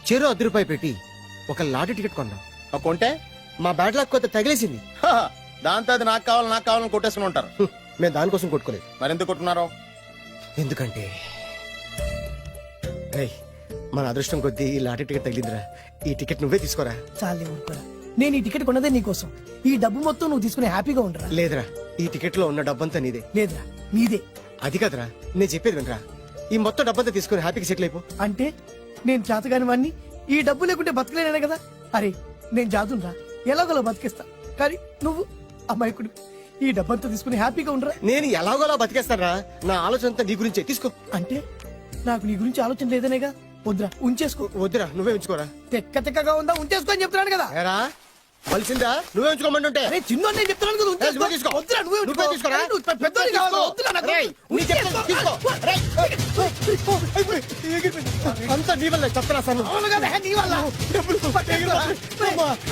చెరో ₹10 పెట్టి ఒక లాటరీ టికెట్ కొన్నాం. ఆ కొంటే మా బ్యాడ్ లక్ కొత్త తగిలేసింది. హా, దాంతో అది నాకు కావాలని కొట్టేసుకుని ఉంటారు. మేము దానికోసం కొట్టుకోలేదు. మరెందుకు కొట్టుకున్నారు? ఎందుకంటే రేయ్, మన అదృష్టం కొద్దీ ఈ లాటరీ టికెట్ తగిలిందిరా. ఈ టికెట్ నువ్వే తీసుకోరా. చాలే ఊరుకోరా. నేను ఈ టికెట్ కొన్నదే నీకోసం. ఈ డబ్బు మొత్తం నువ్వు తీసుకుని హ్యాపీగా ఉండరా. లేదురా, ఈ టికెట్ లో ఉన్న డబ్బంతా నీదే. లేదురా, నీదే. అది కాదురా, నేను చెప్పేది వినరా. ఈ మొత్తం డబ్బంతా తీసుకుని హ్యాపీగా సెటిల్ అయిపో. అంటే నేను చేతగాని వాడిని, ఈ డబ్బు లేకుంటే బతకలేనే కదా. అరే నేను జాదునరా, ఎలాగోలా బతికేస్తా. కానీ నువ్వు అమాయకుడు, ఈ డబ్బంతా తీసుకుని హ్యాపీగా ఉండరా. నేను ఎలాగోలా బతికేస్తానరా. నా ఆలోచన అంతా నీ గురించే. తీసుకో. అంటే నాకు నీ గురించి ఆలోచన లేదనేగా. వద్దురా, ఉంచేసుకో. వద్దురా, నువ్వే ఉంచుకోరా. తెక్కగా ఉందా, ఉంచేసుకో అని చెప్తున్నాను కదా. ఏరా కలిసిందా? నువ్వే ఉంచుకోమంటుంటే. అరే చిన్న నేను చెప్తున్నాను కదా, ఉంచేసుకో. నువ్వే తీసుకో. వద్దురా, నువ్వే నువ్వే తీసుకోరా. అరే, నువ్వు పెద్దోడి కావాలి. వద్దురా, నాకు రేయ్, నీ చెప్తాను, తీసుకో. రేయ్, అంతా నీ వల్లే చెప్తారా సార్. అవును కదా, నీ వల్ల.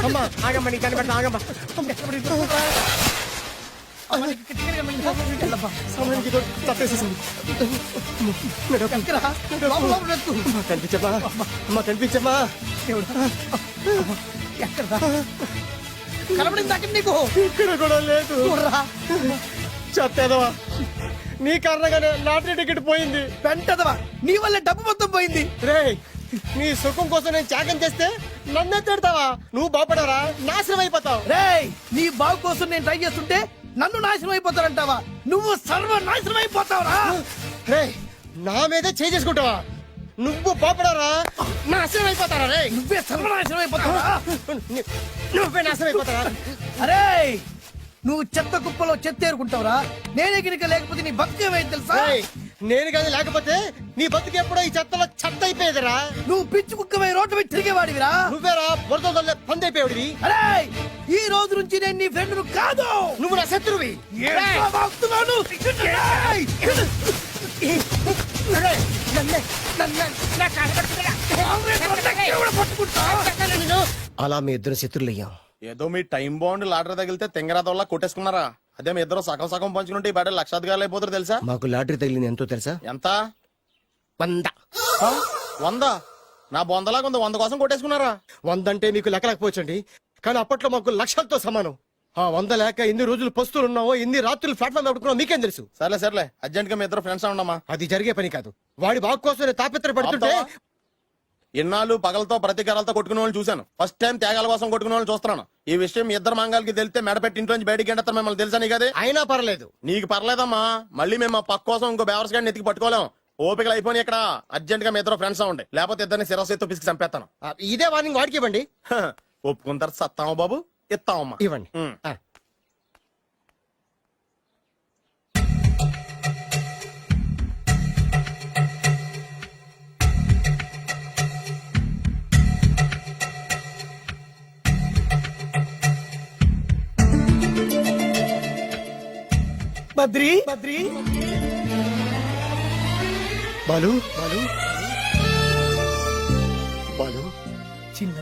అమ్మా ఆగమ్మా, నీ కనిపెట్ట ఆగమ్మా. సమయానికి ఇదో తప్పేసేసింది. ఎక్కరా? లోపల లోపల వెతుకు. అమ్మా, కనిపించమ్మా. అమ్మా కనిపించమ్మా. ఎక్కడా కనబడింది అక్కడ నీకు? ఇక్కడ కూడా లేదు. చూడరా, చెత్తదవా, నీ కారణంగానే లాటరీ టికెట్ పోయింది. వెంటదవా, నీ వల్ల డబ్బు మొత్తం పోయింది. రేయ్, నీ సుఖం కోసం నేను త్యాగం చేస్తే నన్నే తిడతావా? నువ్వు బాగుపడరా, నాశనం అయిపోతావు. రేయ్, నీ బాగు కోసం నేను ట్రై చేస్తుంటే నన్ను నాశనం అయిపోతానంటావా? నువ్వు సర్వ నాశనం అయిపోతావురా. రేయ్, నా మీదే చేసుకుంటావా? నువ్వు బాగుపడరా, నాశనం అయిపోతారా? రే, నువ్వే సర్వనాశనం అయిపోతావా? నువ్వే నాశనం అయిపోతారా? అరే, నువ్వు చెత్త కుప్పలో చెత్త ఏరుకుంటావురా. నేనే గినక లేకపోతే నీ బతుకేమైంది తెలుసా? రేయ్, నేను కానీ లేకపోతే నీ బతుకు ఎప్పుడో ఈ చెత్తలో చెత్త అయిపోయేదిరా. నువ్వు పిచ్చి కుక్కమై రోడ్డు మీద తిరిగేవాడివిరా. నువ్వేరా బురదలే పంది అయిపోయాడివి. అరే, ఈ రోజు నుంచి నేను నీ ఫ్రెండ్ కాదు, నువ్వు నా శత్రువి. ఏంట్రా వాగుతున్నావు? ఏయ్! అలా మీ ఇద్దరు శత్రులయ్యాం. ఏదో మీ టైం బాండ్ లాటరీ తగిలితే తెంగరాత వల్ల కొట్టేసుకున్నారా? అదే మీ ఇద్దరు సగం సగం పంచుకుంటే ఈ బయట లక్షాధికారులు అయిపోతారు తెలుసా? మాకు లాటరీ తగిలింది ఎంతో తెలుసా? ఎంత? 100. 100? నా బొందలాగా ఉంది, 100 కోసం కొట్టేసుకున్నారా? 100 అంటే మీకు లెక్కలేకపోవచ్చండి, కానీ అప్పట్లో మాకు లక్షలతో సమానం. ఆ 100 లేక ఎన్ని రోజులు పస్తులు ఉన్నావో, ఎన్ని రాత్రులు ప్లాట్ఫామ్ పెట్టుకున్నావు మీకేం తెలుసు? సర్లే అర్జెంట్ గా మీ ఇద్దరు ఫ్రెండ్స్ ఉండమ్మా. అది జరిగే పని కాదు. వాడి బాగు కోసం నేను తాపిత్ర పడుతుంటే ఇన్నాళ్ళు పగలతో ప్రతీకారాలతో కొట్టుకునే వాళ్ళు చూశాను. ఫస్ట్ టైం త్యాగాల కోసం కొట్టుకునే వాళ్ళు చూస్తున్నాను. ఈ విషయం మీ ఇద్దరు మంగాలకి తెలిస్తే మెడపెట్టి ఇంట్లో నుంచి బయటికి ఎండతారు. మిమ్మల్ని తెలుసా నీకు? అదే అయినా పర్లేదు. నీకు పర్లేదమ్మా, మళ్ళీ మేము మా పక్క కోసం ఇంకో బేవర్స్ గాడిని ఎత్తికి పట్టుకోలేం. ఓపికలు అయిపోయి ఇక్కడ అర్జెంట్ గా మీ ఇద్దరు ఫ్రెండ్స్ ఉండే, లేకపోతే ఇద్దరిని శిరస్సుతో పిసికి చంపేస్తాను. ఇదే వార్నింగ్ వాడికి ఇవ్వండి. ఒప్పుకుంటారు సత్తామా బాబు? ఇస్తామమ్మా. ఇవ్వండి. బద్రి బాలు బాలు